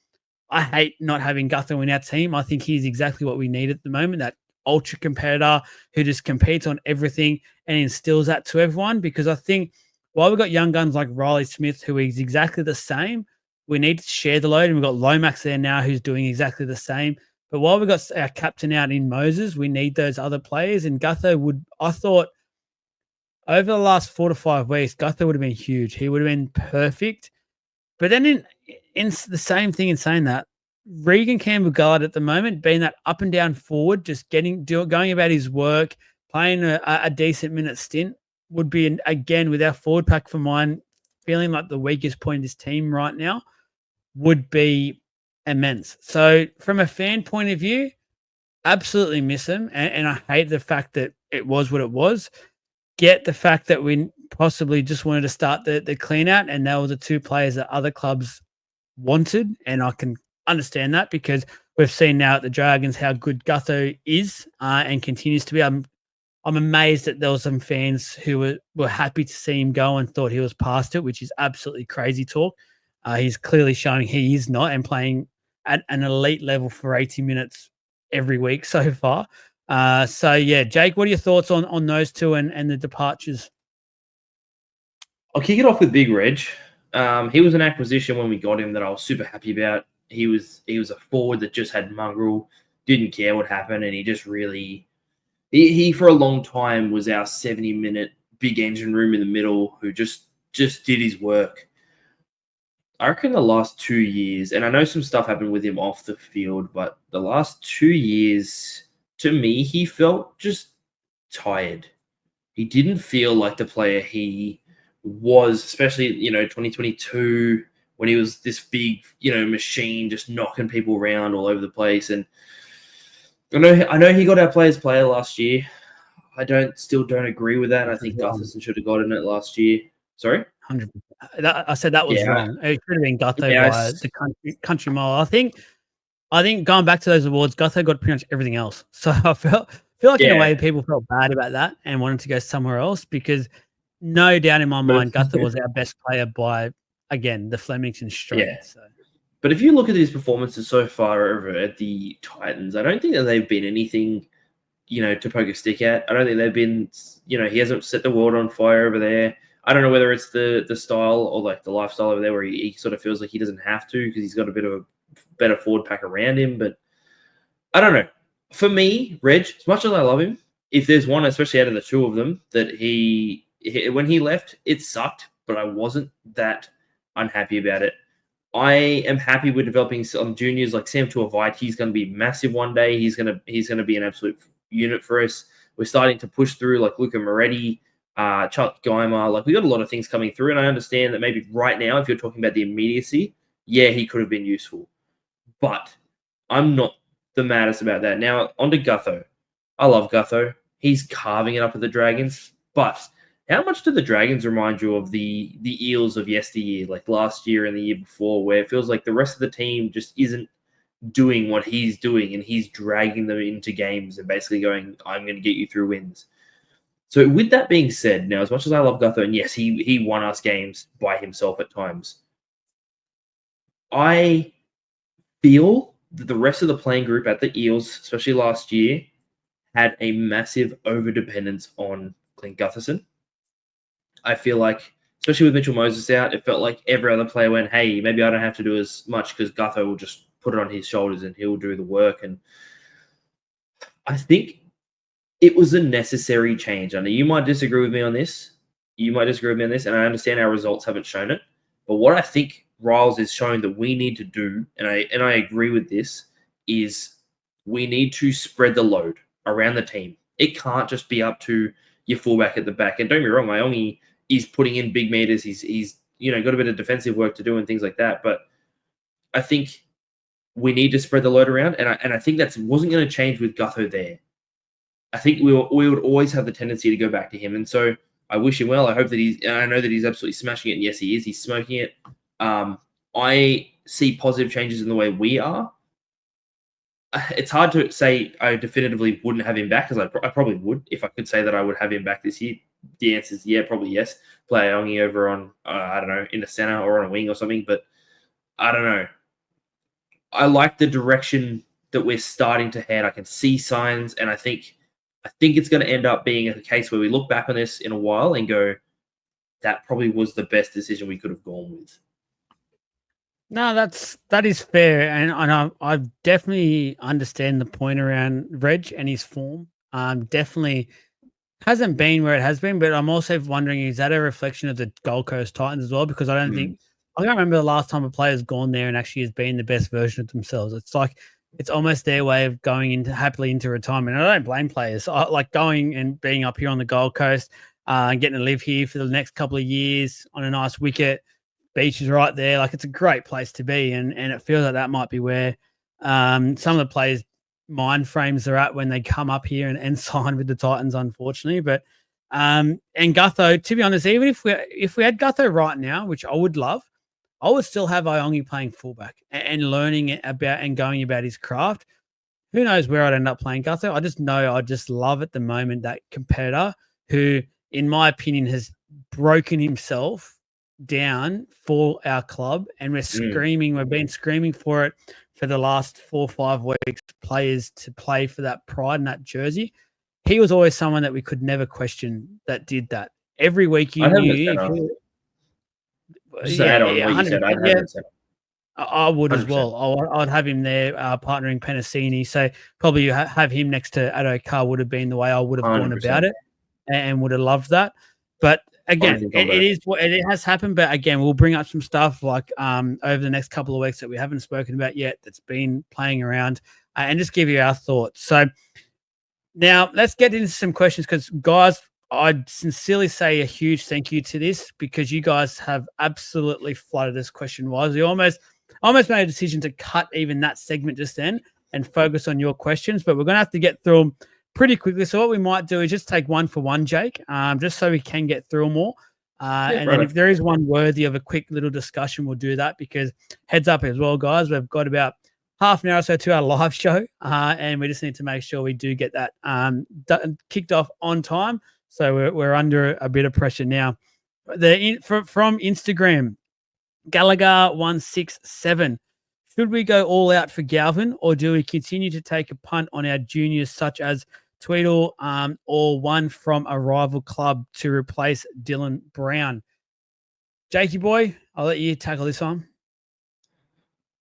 I hate not having Gutho in our team. I think he's exactly what we need at the moment, that ultra competitor who just competes on everything and instills that to everyone. Because I think while we've got young guns like Riley Smith, who is exactly the same, we need to share the load. And we've got Lomax there now who's doing exactly the same. But while we've got our captain out in Moses, we need those other players. And Gutho I thought, over the last 4 to 5 weeks, Gutho would have been huge. He would have been perfect. But then in the same thing in saying that, Regan Campbell-Gillard at the moment, being that up and down forward, just going about his work, playing a decent minute stint, would be, again, with our forward pack for mine, feeling like the weakest point of this team right now, would be immense. So from a fan point of view, absolutely miss him. And I hate the fact that it was what it was. Get the fact that we possibly just wanted to start the clean out, and they were the 2 players that other clubs wanted, and I can understand that because we've seen now at the Dragons how good Gutho is and continues to be. I'm amazed that there were some fans who were happy to see him go and thought he was past it, which is absolutely crazy talk. He's clearly showing he is not, and playing at an elite level for 80 minutes every week so far. So yeah, Jake, what are your thoughts on those 2 and the departures? I'll kick it off with Big Reg. He was an acquisition when we got him that I was super happy about. He was a forward that just had mongrel, didn't care what happened, and he just really he for a long time was our 70-minute big engine room in the middle who just did his work. I reckon the last 2 years, and I know some stuff happened with him off the field, but the last 2 years, to me, he felt just tired. He didn't feel like the player he was, especially 2022 when he was this big machine just knocking people around all over the place. And I know he got our players player last year. I still don't agree with that. I think Gutherson should have gotten it last year. Sorry? 100%. I said that was wrong. It should have been Gutho by the country mile. I think going back to those awards, Gutho got pretty much everything else. So I feel like in a way people felt bad about that and wanted to go somewhere else, because no doubt in my mind, Gutho was our best player by, again, the Flemington straight. Yeah. So. But if you look at his performances so far over at the Titans, I don't think that they've been anything, to poke a stick at. I don't think they've been, he hasn't set the world on fire over there. I don't know whether it's the style or like the lifestyle over there where he sort of feels like he doesn't have to because he's got a bit of a better forward pack around him. But I don't know. For me, Reg, as much as I love him, if there's one, especially out of the two of them, that when he left, it sucked, but I wasn't that unhappy about it. I am happy with developing some juniors like Sam Tuavite. He's going to be massive one day. He's going to be an absolute unit for us. We're starting to push through like Luca Moretti, Chuck Geimer. Like we got a lot of things coming through, and I understand that maybe right now, if you're talking about the immediacy, yeah, he could have been useful, but I'm not the maddest about that. Now onto Gutho. I love Gutho. He's carving it up at the Dragons, but how much do the Dragons remind you of the Eels of yesteryear, like last year and the year before, where it feels like the rest of the team just isn't doing what he's doing and he's dragging them into games and basically going, I'm going to get you through wins. So with that being said, now, as much as I love Gutho, and yes, he won us games by himself at times, I feel that the rest of the playing group at the Eels, especially last year, had a massive overdependence on Clint Gutherson. I feel like, especially with Mitchell Moses out, it felt like every other player went, hey, maybe I don't have to do as much because Gutho will just put it on his shoulders and he'll do the work. And I think it was a necessary change. I know you might disagree with me on this. And I understand our results haven't shown it. But what I think Riles is showing that we need to do, and I agree with this, is we need to spread the load around the team. It can't just be up to your fullback at the back. And don't get me wrong, Mayongi is putting in big meters. He's got a bit of defensive work to do and things like that. But I think we need to spread the load around, and I think that wasn't going to change with Gutho there. I think we would always have the tendency to go back to him, and so I wish him well. I hope that I know that he's absolutely smashing it, and yes, he is. He's smoking it. I see positive changes in the way we are. It's hard to say I definitively wouldn't have him back, because I probably would. If I could say that I would have him back this year, the answer is yeah, probably yes. Play Iongi over on, I don't know, in the center or on a wing or something, but I don't know. I like the direction that we're starting to head. I can see signs, and I think it's going to end up being a case where we look back on this in a while and go, that probably was the best decision we could have gone with. No, that is fair, and I definitely understand the point around Reg and his form. Definitely hasn't been where it has been, but I'm also wondering, is that a reflection of the Gold Coast Titans as well? Because I can't remember the last time a player's gone there and actually has been the best version of themselves. It's like it's almost their way of going happily into retirement. And I don't blame players. I like going and being up here on the Gold Coast and getting to live here for the next couple of years on a nice wicket. Beach is right there. Like, it's a great place to be. And it feels like that might be where some of the players' mind frames are at when they come up here and sign with the Titans, unfortunately. But and Gutho, to be honest, even if we had Gutho right now, which I would love, I would still have Iongi playing fullback and learning about and going about his craft. Who knows where I'd end up playing Gutho? I just know I just love at the moment that competitor who, in my opinion, has broken himself down for our club, and we've been screaming for it for the last 4 or 5 weeks, players to play for that pride and that jersey. He was always someone that we could never question that did that. Every week you knew. Just add on what you said. I would 100%. As well. I'd have him there partnering Penasini. So probably have him next to Addo Carr would have been the way I would have 100%. Gone about it, and would have loved that. But again, it has happened. But again, we'll bring up some stuff like over the next couple of weeks that we haven't spoken about yet that's been playing around, and just give you our thoughts. So now let's get into some questions, because guys, I'd sincerely say a huge thank you to this because you guys have absolutely flooded this question wise. We almost made a decision to cut even that segment just then and focus on your questions, but we're going to have to get through them pretty quickly. So what we might do is just take one for one, Jake, just so we can get through them all. And then if there is one worthy of a quick little discussion, we'll do that because heads up as well, guys, we've got about half an hour or so to our live show, and we just need to make sure we do get that kicked off on time. So we're under a bit of pressure now. From Instagram, Gallagher167. Should we go all out for Galvin, or do we continue to take a punt on our juniors such as Tweedle or one from a rival club to replace Dylan Brown? Jakey boy, I'll let you tackle this one.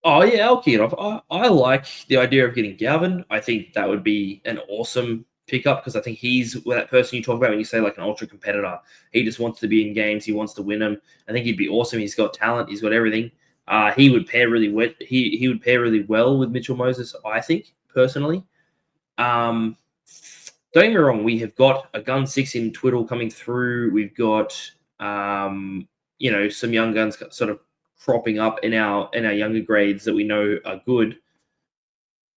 Oh, yeah, I'll kick it off. I like the idea of getting Galvin. I think that would be an awesome pickup because I think he's that person you talk about when you say like an ultra competitor. He just wants to be in games. He wants to win them. I think he'd be awesome. He's got talent. He's got everything. He would pair really well. He would pair really well with Mitchell Moses, I think, personally. Don't get me wrong. We have got a gun 6 in Twiddle coming through. We've got, some young guns sort of cropping up in our younger grades that we know are good.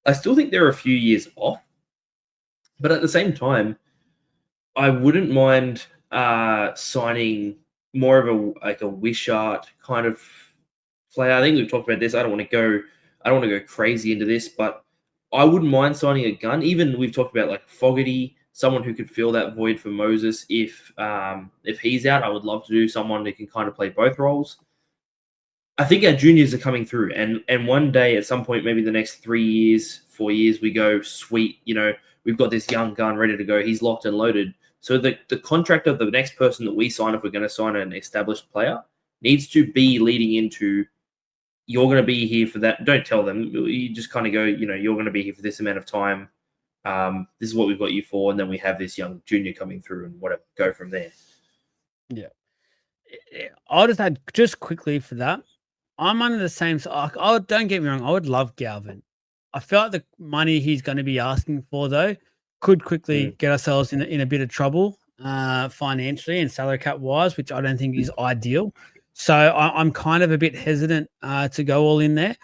I still think they're a few years off, but at the same time, I wouldn't mind signing more of a Wishart kind of player. I think we've talked about this. I don't want to go crazy into this, but I wouldn't mind signing a gun. Even we've talked about like Fogarty, someone who could fill that void for Moses if he's out. I would love to do someone that can kind of play both roles. I think our juniors are coming through, and one day at some point, maybe the next 3 years, 4 years, we go, sweet, we've got this young gun ready to go. He's locked and loaded. So the contract of the next person that we sign, if we're going to sign an established player, needs to be leading into, you're going to be here for that. Don't tell them. You just kind of go, you're going to be here for this amount of time. This is what we've got you for. And then we have this young junior coming through and whatever, go from there. Yeah. I'll just add just quickly for that. I'm under the same. Don't get me wrong. I would love Galvin. I felt the money he's going to be asking for, though, could quickly get ourselves in a bit of trouble financially and salary cap wise, which I don't think is ideal. So I'm kind of a bit hesitant to go all in there.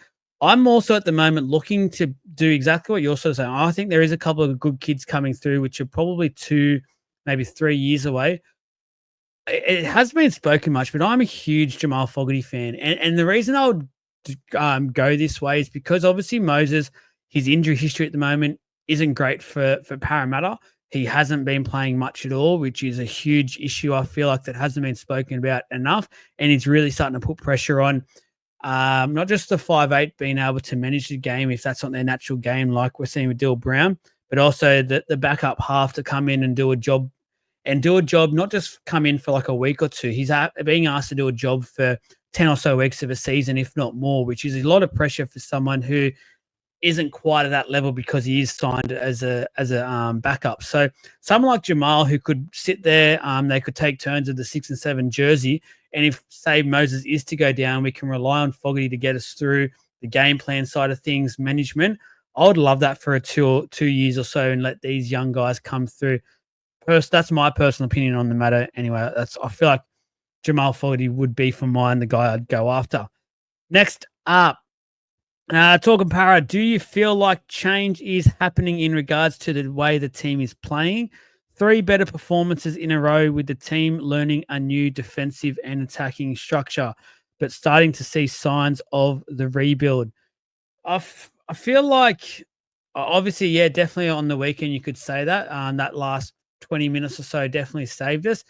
I'm also at the moment looking to do exactly what you're sort of saying. I think there is a couple of good kids coming through, which are probably 2, maybe 3 years away. It has been spoken much, but I'm a huge Jamal Fogarty fan. And the reason I would go this way is because obviously Moses, his injury history at the moment isn't great for Parramatta. He hasn't been playing much at all, which is a huge issue. I feel like that hasn't been spoken about enough. And it's really starting to put pressure on not just the 5'8" being able to manage the game if that's not their natural game like we're seeing with Dill Brown, but also the backup half to come in and do a job, not just come in for like a week or two. He's being asked to do a job for 10 or so weeks of a season, if not more, which is a lot of pressure for someone who isn't quite at that level because he is signed as a backup. So someone like Jamal who could sit there, they could take turns of the 6 and 7 jersey. And if, say, Moses is to go down, we can rely on Fogarty to get us through the game plan side of things, management. I would love that for 2 years or so and let these young guys come through. That's my personal opinion on the matter. Anyway, I feel like Jamal Fogarty would be for mine the guy I'd go after. Next up, talking Parra, do you feel like change is happening in regards to the way the team is playing? 3 better performances in a row with the team learning a new defensive and attacking structure, but starting to see signs of the rebuild. I feel like, obviously, yeah, definitely on the weekend you could say that. That last 20 minutes or so definitely saved us.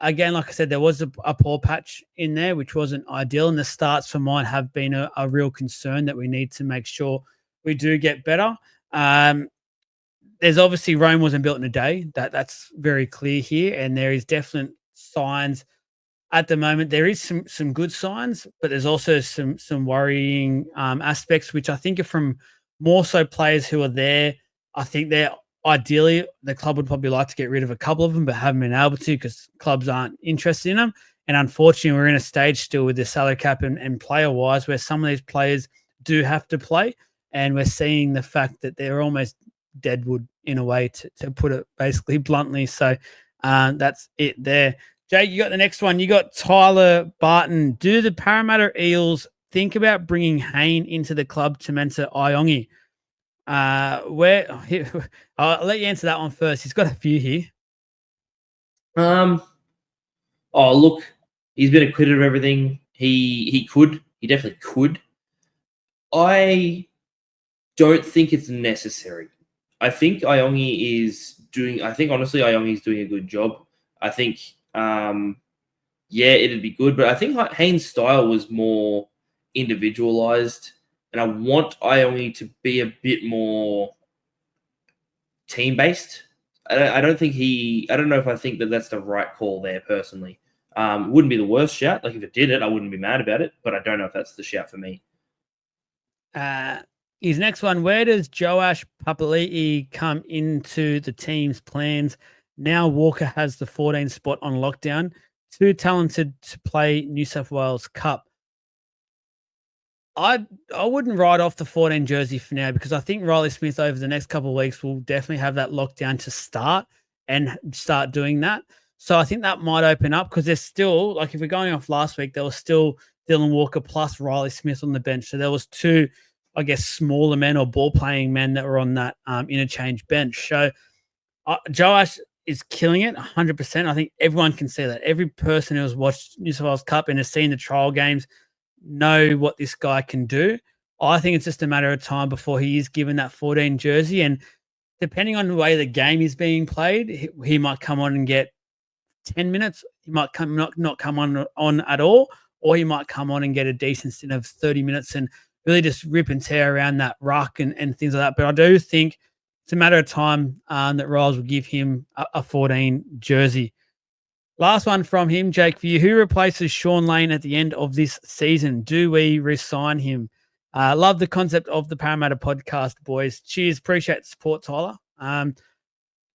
Again, like I said, there was a poor patch in there, which wasn't ideal. And the starts for mine have been a real concern that we need to make sure we do get better. There's obviously Rome wasn't built in a day. That's very clear here. And there is definite signs at the moment. There is some good signs, but there's also some worrying aspects, which I think are from more so players who are there. I think they're ideally, the club would probably like to get rid of a couple of them, but haven't been able to because clubs aren't interested in them. And unfortunately, we're in a stage still with the salary cap and player-wise where some of these players do have to play. And we're seeing the fact that they're almost deadwood in a way, to put it basically bluntly. So That's it there. Jake, you got the next one. You got Tyler Barton. Do the Parramatta Eels think about bringing Hayne into the club to mentor Iongi? I'll let you answer that one first. He's got a few here. Oh, look, he's been acquitted of everything. He definitely could. I don't think it's necessary. I think Iongi is doing. I think honestly, Iongi is doing a good job. I think, yeah, it'd be good, but I think Haynes' style was more individualized, and I want Iongi to be a bit more team based. I don't think I don't know if I think that that's the right call there personally. It wouldn't be the worst shout. Like if it did it, I wouldn't be mad about it, but I don't know if that's the shout for me. His next one, where does Joash Papali'i come into the team's plans? Now Walker has the 14 spot on lockdown. Too talented to play New South Wales Cup. I wouldn't write off the 14 jersey for now because I think Riley Smith over the next couple of weeks will definitely have that lockdown to start and start doing that. So I think that might open up because there's still, like if we're going off last week, there was still Dylan Walker plus Riley Smith on the bench. So there was two, I guess, smaller men or ball playing men that were on that interchange bench. So Joash is killing it 100%. I think everyone can see that. Every person who has watched New South Wales Cup and has seen the trial games know what this guy can do. I think it's just a matter of time before he is given that 14 jersey. And depending on the way the game is being played, he might come on and get 10 minutes. He might not come on at all, or he might come on and get a decent stint of 30 minutes and really just rip and tear around that ruck and things like that. But I do think it's a matter of time that Riles will give him a 14 jersey. Last one from him, Jake, for you. Who replaces Sean Lane at the end of this season? Do we re-sign him? Love the concept of the Parramatta podcast, boys. Cheers. Appreciate the support, Tyler.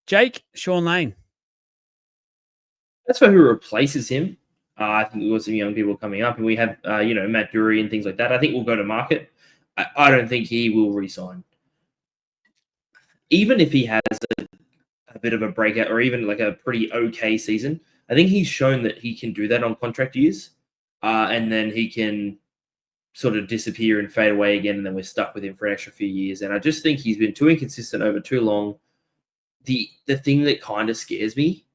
Jake, Sean Lane. That's for who replaces him. I think we've got some young people coming up, and we have, Matt Dury and things like that. I think we'll go to market. I don't think he will re-sign. Even if he has a bit of a breakout or even like a pretty okay season, I think he's shown that he can do that on contract years, and then he can sort of disappear and fade away again, and then we're stuck with him for an extra few years. And I just think he's been too inconsistent over too long. The thing that kind of scares me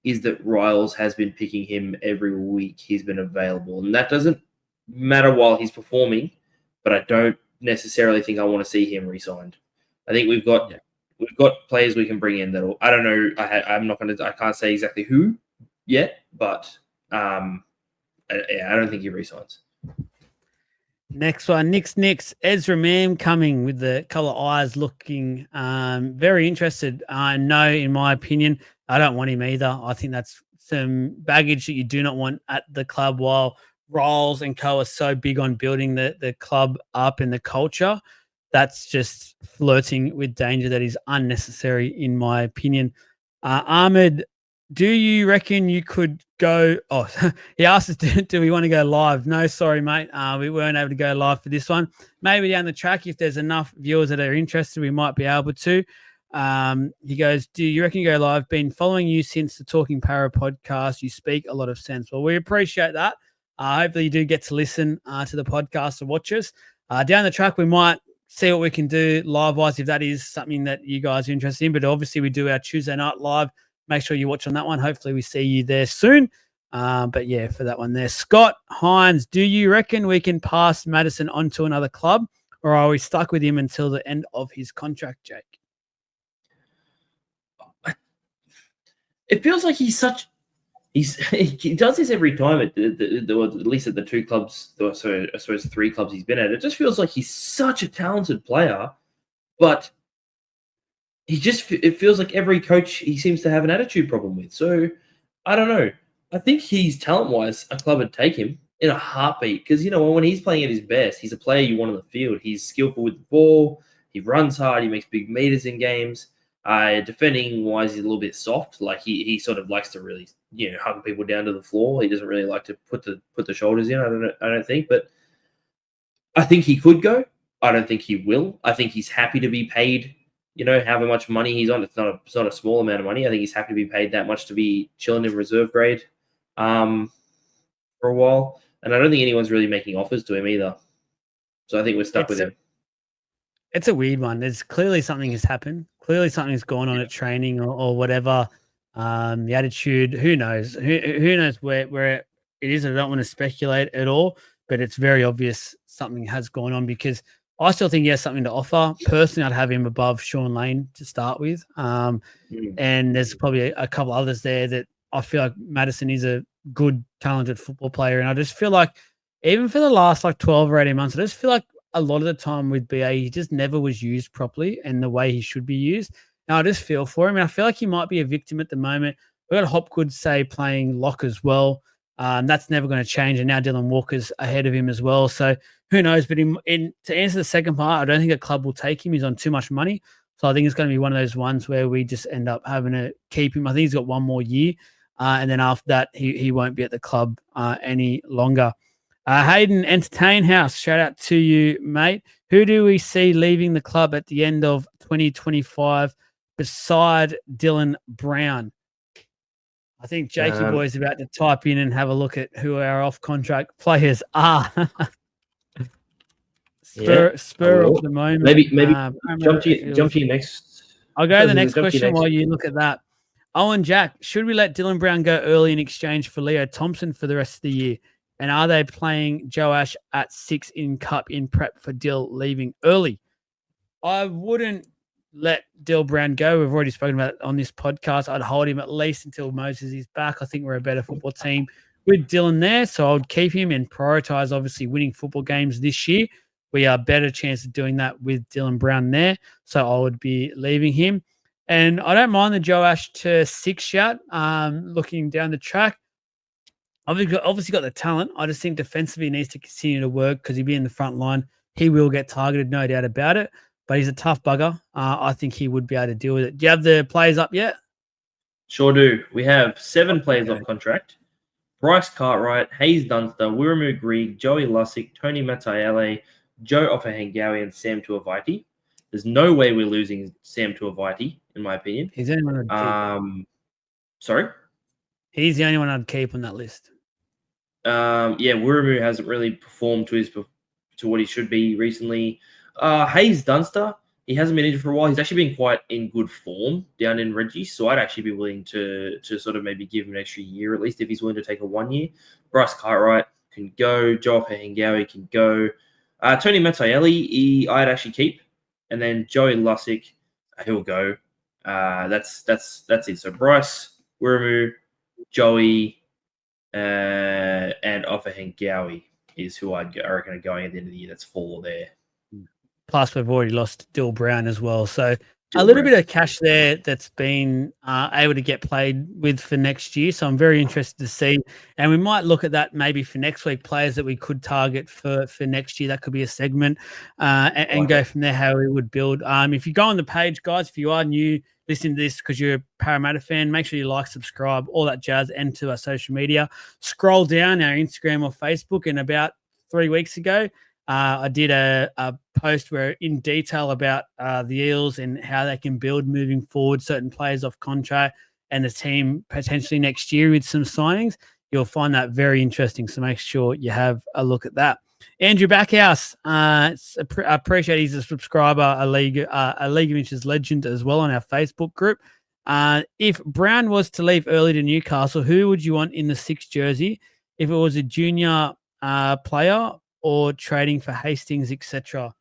is that Riles has been picking him every week he's been available, and that doesn't matter while he's performing, but I don't necessarily think I want to see him re-signed. I think we've got players we can bring in that I don't know. I can't say exactly who yet, but I don't think he resigns. Next one, Nick's Ezra Mam coming with the colour eyes, looking very interested. No, in my opinion, I don't want him either. I think that's some baggage that you do not want at the club. While Riles and co are so big on building the club up and the culture, that's just flirting with danger that is unnecessary, in my opinion. Ahmed, do you reckon you could go? Oh, he asked us, do we want to go live? No, sorry, mate. We weren't able to go live for this one. Maybe down the track, if there's enough viewers that are interested, we might be able to. He goes, do you reckon you go live? Been following you since the Talking Parra podcast. You speak a lot of sense. Well, we appreciate that. Hopefully you do get to listen to the podcast and watch us. Down the track, we might see what we can do live-wise if that is something that you guys are interested in. But obviously we do our Tuesday night live. Make sure you watch on that one. Hopefully we see you there soon. But yeah, for that one there. Scott Hines, do you reckon we can pass Madison on to another club, or are we stuck with him until the end of his contract, Jake? It feels like he does this every time at least at the two clubs, so I suppose 3 clubs he's been at. It just feels like he's such a talented player, but it feels like every coach he seems to have an attitude problem with. So I don't know. I think he's talent-wise, a club would take him in a heartbeat because, when he's playing at his best, he's a player you want on the field. He's skillful with the ball. He runs hard. He makes big meters in games. Defending-wise, he's a little bit soft. Like he sort of likes to really, hug people down to the floor. He doesn't really like to put the shoulders in. I don't think, but I think he could go. I don't think he will. I think he's happy to be paid however much money he's on. It's not a small amount of money. I think he's happy to be paid that much to be chilling in reserve grade for a while. And I don't think anyone's really making offers to him either. So I think we're stuck with him. It's a weird one. There's clearly something has happened. Clearly something's gone on at training or whatever. The attitude, who knows? Who knows where it is? I don't want to speculate at all, but it's very obvious something has gone on because I still think he has something to offer. Personally, I'd have him above Sean Lane to start with. And there's probably a couple others there that I feel like Madison is a good, talented football player. And I just feel like even for the last 12 or 18 months, I just feel like a lot of the time with BA, he just never was used properly and the way he should be used. Now I just feel for him, and I feel like he might be a victim at the moment. We've got Hopgood, say, playing lock as well. That's never going to change, and now Dylan Walker's ahead of him as well. So who knows? But to answer the second part, I don't think a club will take him. He's on too much money. So I think it's going to be one of those ones where we just end up having to keep him. I think he's got one more year. And then after that, he won't be at the club any longer. Hayden, Entertain House, shout out to you, mate. Who do we see leaving the club at the end of 2025 beside Dylan Brown? I think Jakey Boy is about to type in and have a look at who our off-contract players are. Spur of the moment. Maybe jump to your next. I'll go to the next question while you look at that. Owen Jack, should we let Dylan Brown go early in exchange for Leo Thompson for the rest of the year? And are they playing Joash at 6 in Cup in prep for Dill leaving early? I wouldn't let Dill Brown go. We've already spoken about it on this podcast. I'd hold him at least until Moses is back. I think we're a better football team with Dylan there. So I would keep him and prioritize, obviously, winning football games this year. We are a better chance of doing that with Dylan Brown there. So I would be leaving him. And I don't mind the Joash to 6 shout. Looking down the track, obviously got the talent. I just think defensively he needs to continue to work because he'll be in the front line. He will get targeted, no doubt about it. But he's a tough bugger. I think he would be able to deal with it. Do you have the players up yet? Sure do. We have 7 players off contract. Bryce Cartwright, Hayes Dunster, Wiramu Grieg, Joey Lussick, Tony Mataiele, Joe Offahengawi, and Sam Tuavaiti. There's no way we're losing Sam Tuavaiti, in my opinion. He's the only one I'd keep. Sorry? He's the only one I'd keep on that list. Wiramu hasn't really performed to what he should be recently. Hayes Dunster, he hasn't been injured for a while. He's actually been quite in good form down in Reggie, so I'd actually be willing to sort of maybe give him an extra year at least if he's willing to take a 1 year. Bryce Cartwright can go. Joe Offahengawi can go. Tony Mataiele, I'd actually keep. And then Joey Lussick, he'll go. That's it. So Bryce, Wiramu, Joey, and Offahengawi is who I reckon are going at the end of the year. That's 4 there. Plus, we've already lost Dill Brown as well. So a little bit of cash there that's been able to get played with for next year. So I'm very interested to see. And we might look at that maybe for next week, players that we could target for next year. That could be a segment and go from there how we would build. If you go on the page, guys, if you are new listening to this because you're a Parramatta fan, make sure you like, subscribe, all that jazz, and to our social media. Scroll down our Instagram or Facebook. And about 3 weeks ago, I did a post where in detail about the Eels and how they can build moving forward, certain players off contract and the team potentially next year with some signings. You'll find that very interesting. So make sure you have a look at that. Andrew Backhouse, I appreciate he's a subscriber, a League of Inches legend as well on our Facebook group. If Brown was to leave early to Newcastle, who would you want in the 6th jersey? If it was a junior player or trading for Hastings, etc.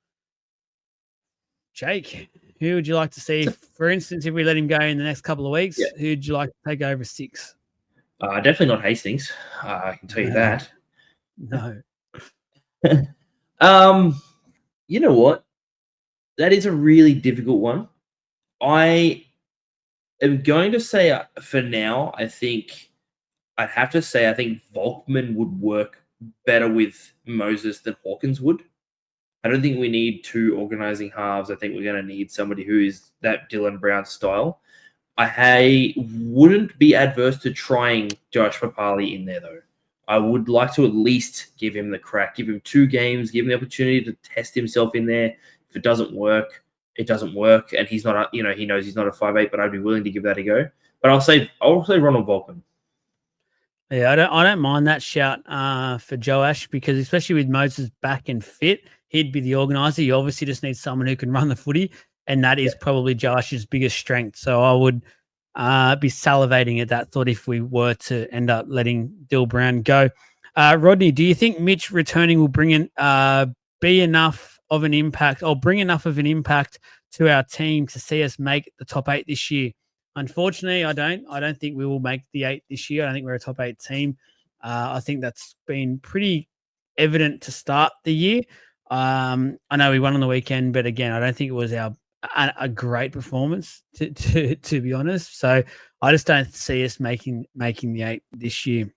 Jake, who would you like to see? For instance, if we let him go in the next couple of weeks, who would you like to take over 6? Definitely not Hastings. I can tell you that. No. You know what? That is a really difficult one. I am going to say for now, I think Volkman would work better with Moses than Hawkins would. I don't think we need 2 organizing halves. I think we're going to need somebody who is that Dylan Brown style. I wouldn't be adverse to trying Josh Papali in there, though. I would like to at least give him the crack, give him 2 games, give him the opportunity to test himself in there. If it doesn't work, it doesn't work, and he's not a, he knows he's not a 5'8", but I'd be willing to give that a go. But I'll say Ronald Volkman. Yeah, I don't mind that shout for Joash, because especially with Moses back and fit, he'd be the organizer. You obviously just need someone who can run the footy, and that is probably Joash's biggest strength. So I would be salivating at that thought if we were to end up letting Dill Brown go. Rodney, do you think Mitch returning will bring in be enough of an impact, or bring enough of an impact to our team to see us make the top 8 this year? Unfortunately, I don't think we will make the 8 this year. I think we're a top 8 team. I think that's been pretty evident to start the year. I know we won on the weekend, but again, I don't think it was a great performance to be honest. So I just don't see us making the 8 this year.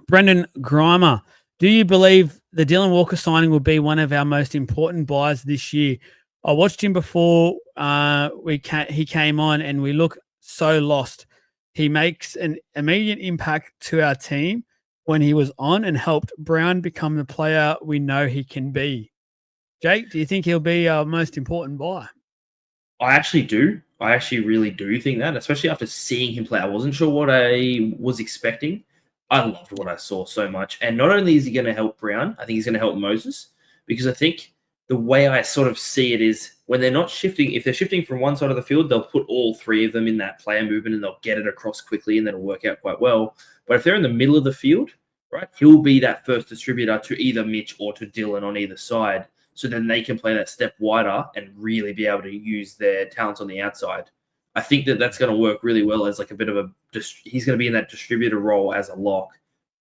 Brendan Grimer, do you believe the Dylan Walker signing will be one of our most important buys this year? I watched him before he came on, and we look so lost. He makes an immediate impact to our team when he was on, and helped Brown become the player we know he can be. Jake, do you think he'll be our most important buy? I actually do. I actually really do think that, especially after seeing him play. I wasn't sure what I was expecting. I loved what I saw so much. And not only is he going to help Brown, I think he's going to help Moses, because I think the way I sort of see it is, when they're not shifting, if they're shifting from one side of the field, they'll put all 3 of them in that player movement, and they'll get it across quickly, and that'll work out quite well. But if they're in the middle of the field, right, he'll be that first distributor to either Mitch or to Dylan on either side. So then they can play that step wider and really be able to use their talents on the outside. I think that that's going to work really well as like a bit of a. He's going to be in that distributor role as a lock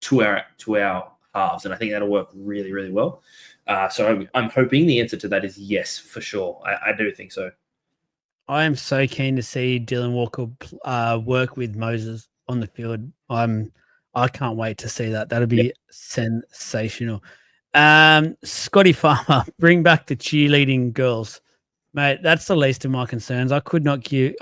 to our halves, and I think that'll work really, really well. So I'm hoping the answer to that is yes, for sure. I do think so. I am so keen to see Dylan Walker work with Moses on the field. I can't wait to see that. That'll be sensational. Scotty Farmer, bring back the cheerleading girls. Mate, that's the least of my concerns. I could not care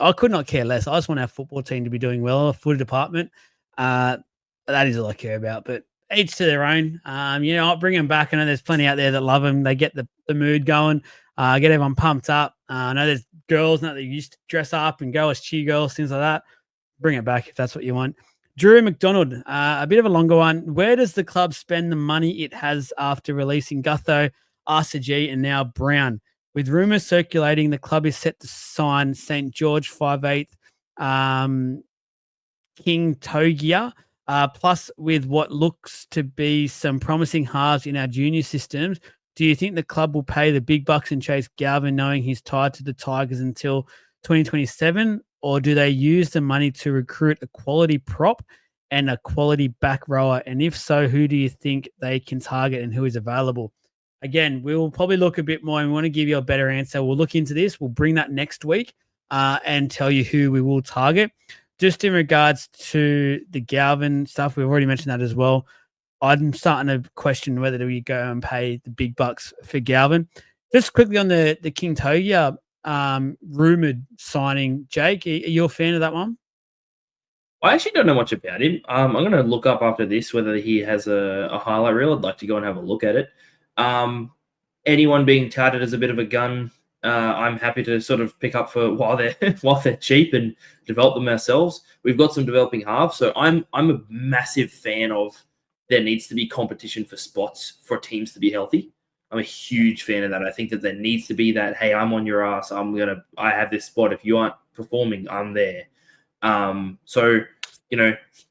less. I just want our football team to be doing well, our footy department. That is all I care about. But each to their own. I'll bring them back. I know there's plenty out there that love them. They get the mood going, get everyone pumped up. I know there's girls that used to dress up and go as cheer girls, things like that. Bring it back if that's what you want. Drew McDonald, a bit of a longer one. Where does the club spend the money it has after releasing Gutho, RCG, and now Brown? With rumours circulating, the club is set to sign St. George 5'8", King Togia, plus with what looks to be some promising halves in our junior systems. Do you think the club will pay the big bucks and chase Galvin, knowing he's tied to the Tigers until 2027? Or do they use the money to recruit a quality prop and a quality back rower? And if so, who do you think they can target and who is available? Again, we will probably look a bit more, and we want to give you a better answer. We'll look into this. We'll bring that next week and tell you who we will target. Just in regards to the Galvin stuff, we've already mentioned that as well. I'm starting to question whether we go and pay the big bucks for Galvin. Just quickly on the King Togia rumored signing, Jake, are you a fan of that one? I actually don't know much about him. I'm going to look up after this whether he has a highlight reel. I'd like to go and have a look at it. Anyone being touted as a bit of a gun, I'm happy to sort of pick up for while they're cheap and develop them ourselves. We've got some developing halves, so I'm a massive fan of there needs to be competition for spots for teams to be healthy. I'm a huge fan of that. I think that there needs to be that, hey, I'm on your ass. I have this spot. If you aren't performing, I'm there. So,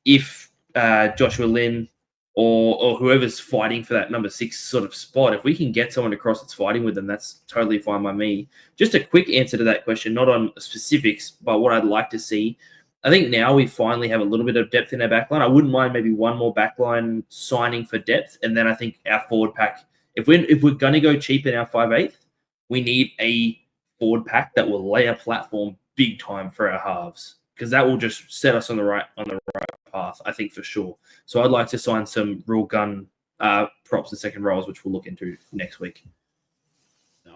if Joshua Lynn or whoever's fighting for that number 6 sort of spot, if we can get someone across that's fighting with them, that's totally fine by me. Just a quick answer to that question, not on specifics, but what I'd like to see. I think now we finally have a little bit of depth in our backline. I wouldn't mind maybe one more backline signing for depth, and then I think our forward pack. If we're going to go cheap in our 5'8", we need a forward pack that will lay a platform big time for our halves, because that will just set us on the right path, I think, for sure. So I'd like to sign some real gun props and second rows, which we'll look into next week.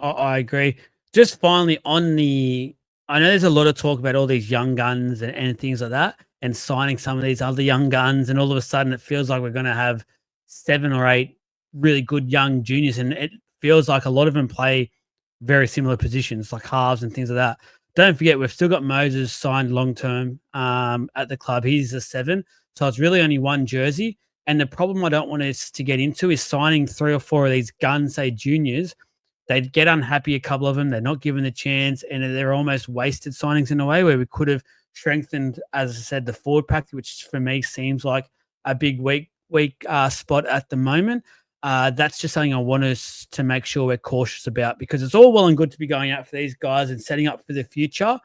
I agree. Just finally I know there's a lot of talk about all these young guns and things like that, and signing some of these other young guns, and all of a sudden it feels like we're going to have 7 or 8 really good young juniors, and it feels like a lot of them play very similar positions like halves and things like that. Don't forget, we've still got Moses signed long term at the club. He's a 7, so it's really only one jersey. And the problem I don't want us to get into is signing 3 or 4 of these gun, say juniors. They'd get unhappy, a couple of them. They're not given the chance, and they're almost wasted signings in a way where we could have strengthened, as I said, the forward pack, which for me seems like a big weak spot at the moment. That's just something I want us to make sure we're cautious about, because it's all well and good to be going out for these guys and setting up for the future.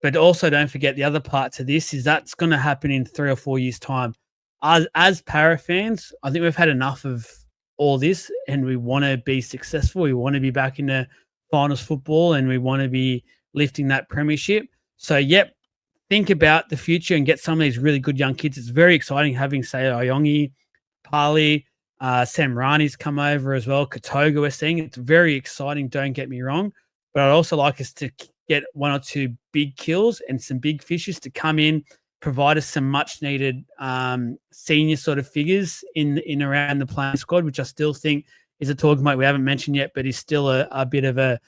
But also don't forget the other part to this is that's going to happen in 3 or 4 years' time. As Parra fans, I think we've had enough of all this, and we want to be successful. We want to be back in the finals football, and we want to be lifting that premiership. So, yep, think about the future and get some of these really good young kids. It's very exciting having, say, Oyongi, Pali, Sam Rani's come over as well. Katoga, we're seeing. It's very exciting, don't get me wrong. But I'd also like us to get 1 or 2 big kills and some big fishes to come in, provide us some much needed senior sort of figures in around the playing squad, which I still think is a talking point we haven't mentioned yet, but is still a bit of a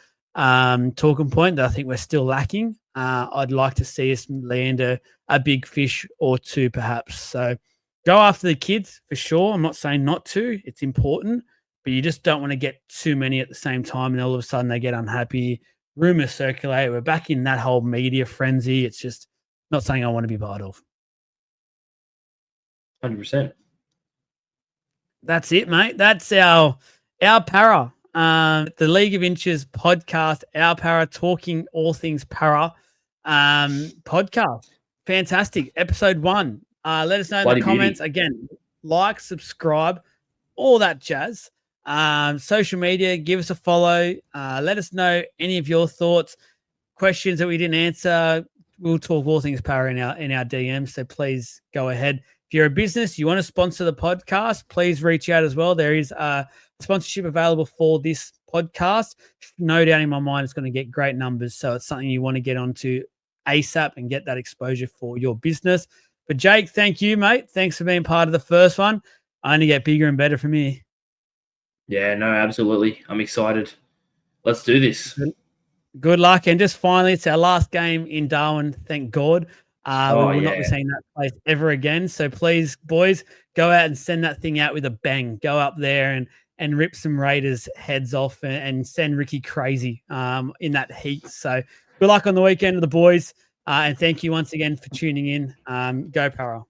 talking point that I think we're still lacking. I'd like to see us land a big fish or 2 perhaps. So go after the kids for sure. I'm not saying not to. It's important, but you just don't want to get too many at the same time and all of a sudden they get unhappy. Rumors circulate. We're back in that whole media frenzy. It's just not something I want to be part of. 100%. That's it, mate. That's our Parra, the League of Inches podcast, our Parra, talking all things Parra podcast. Fantastic. Episode 1. Let us know in the comments. Beauty. Again, like, subscribe, all that jazz. Social media, give us a follow. Let us know any of your thoughts, questions that we didn't answer. We'll talk all things Parra in our DMs. So please go ahead. If you're a business, you want to sponsor the podcast, please reach out as well. There is a sponsorship available for this podcast. No doubt in my mind, it's going to get great numbers. So it's something you want to get onto ASAP and get that exposure for your business. But Jake, thank you, mate. Thanks for being part of the first one. I only get bigger and better from here. Yeah, no, absolutely. I'm excited. Let's do this. Good luck. And just finally, it's our last game in Darwin, thank God. We will not be seeing that place ever again. So please, boys, go out and send that thing out with a bang. Go up there and rip some Raiders' heads off and send Ricky crazy in that heat. So good luck on the weekend to the boys. And thank you once again for tuning in. Go Parra.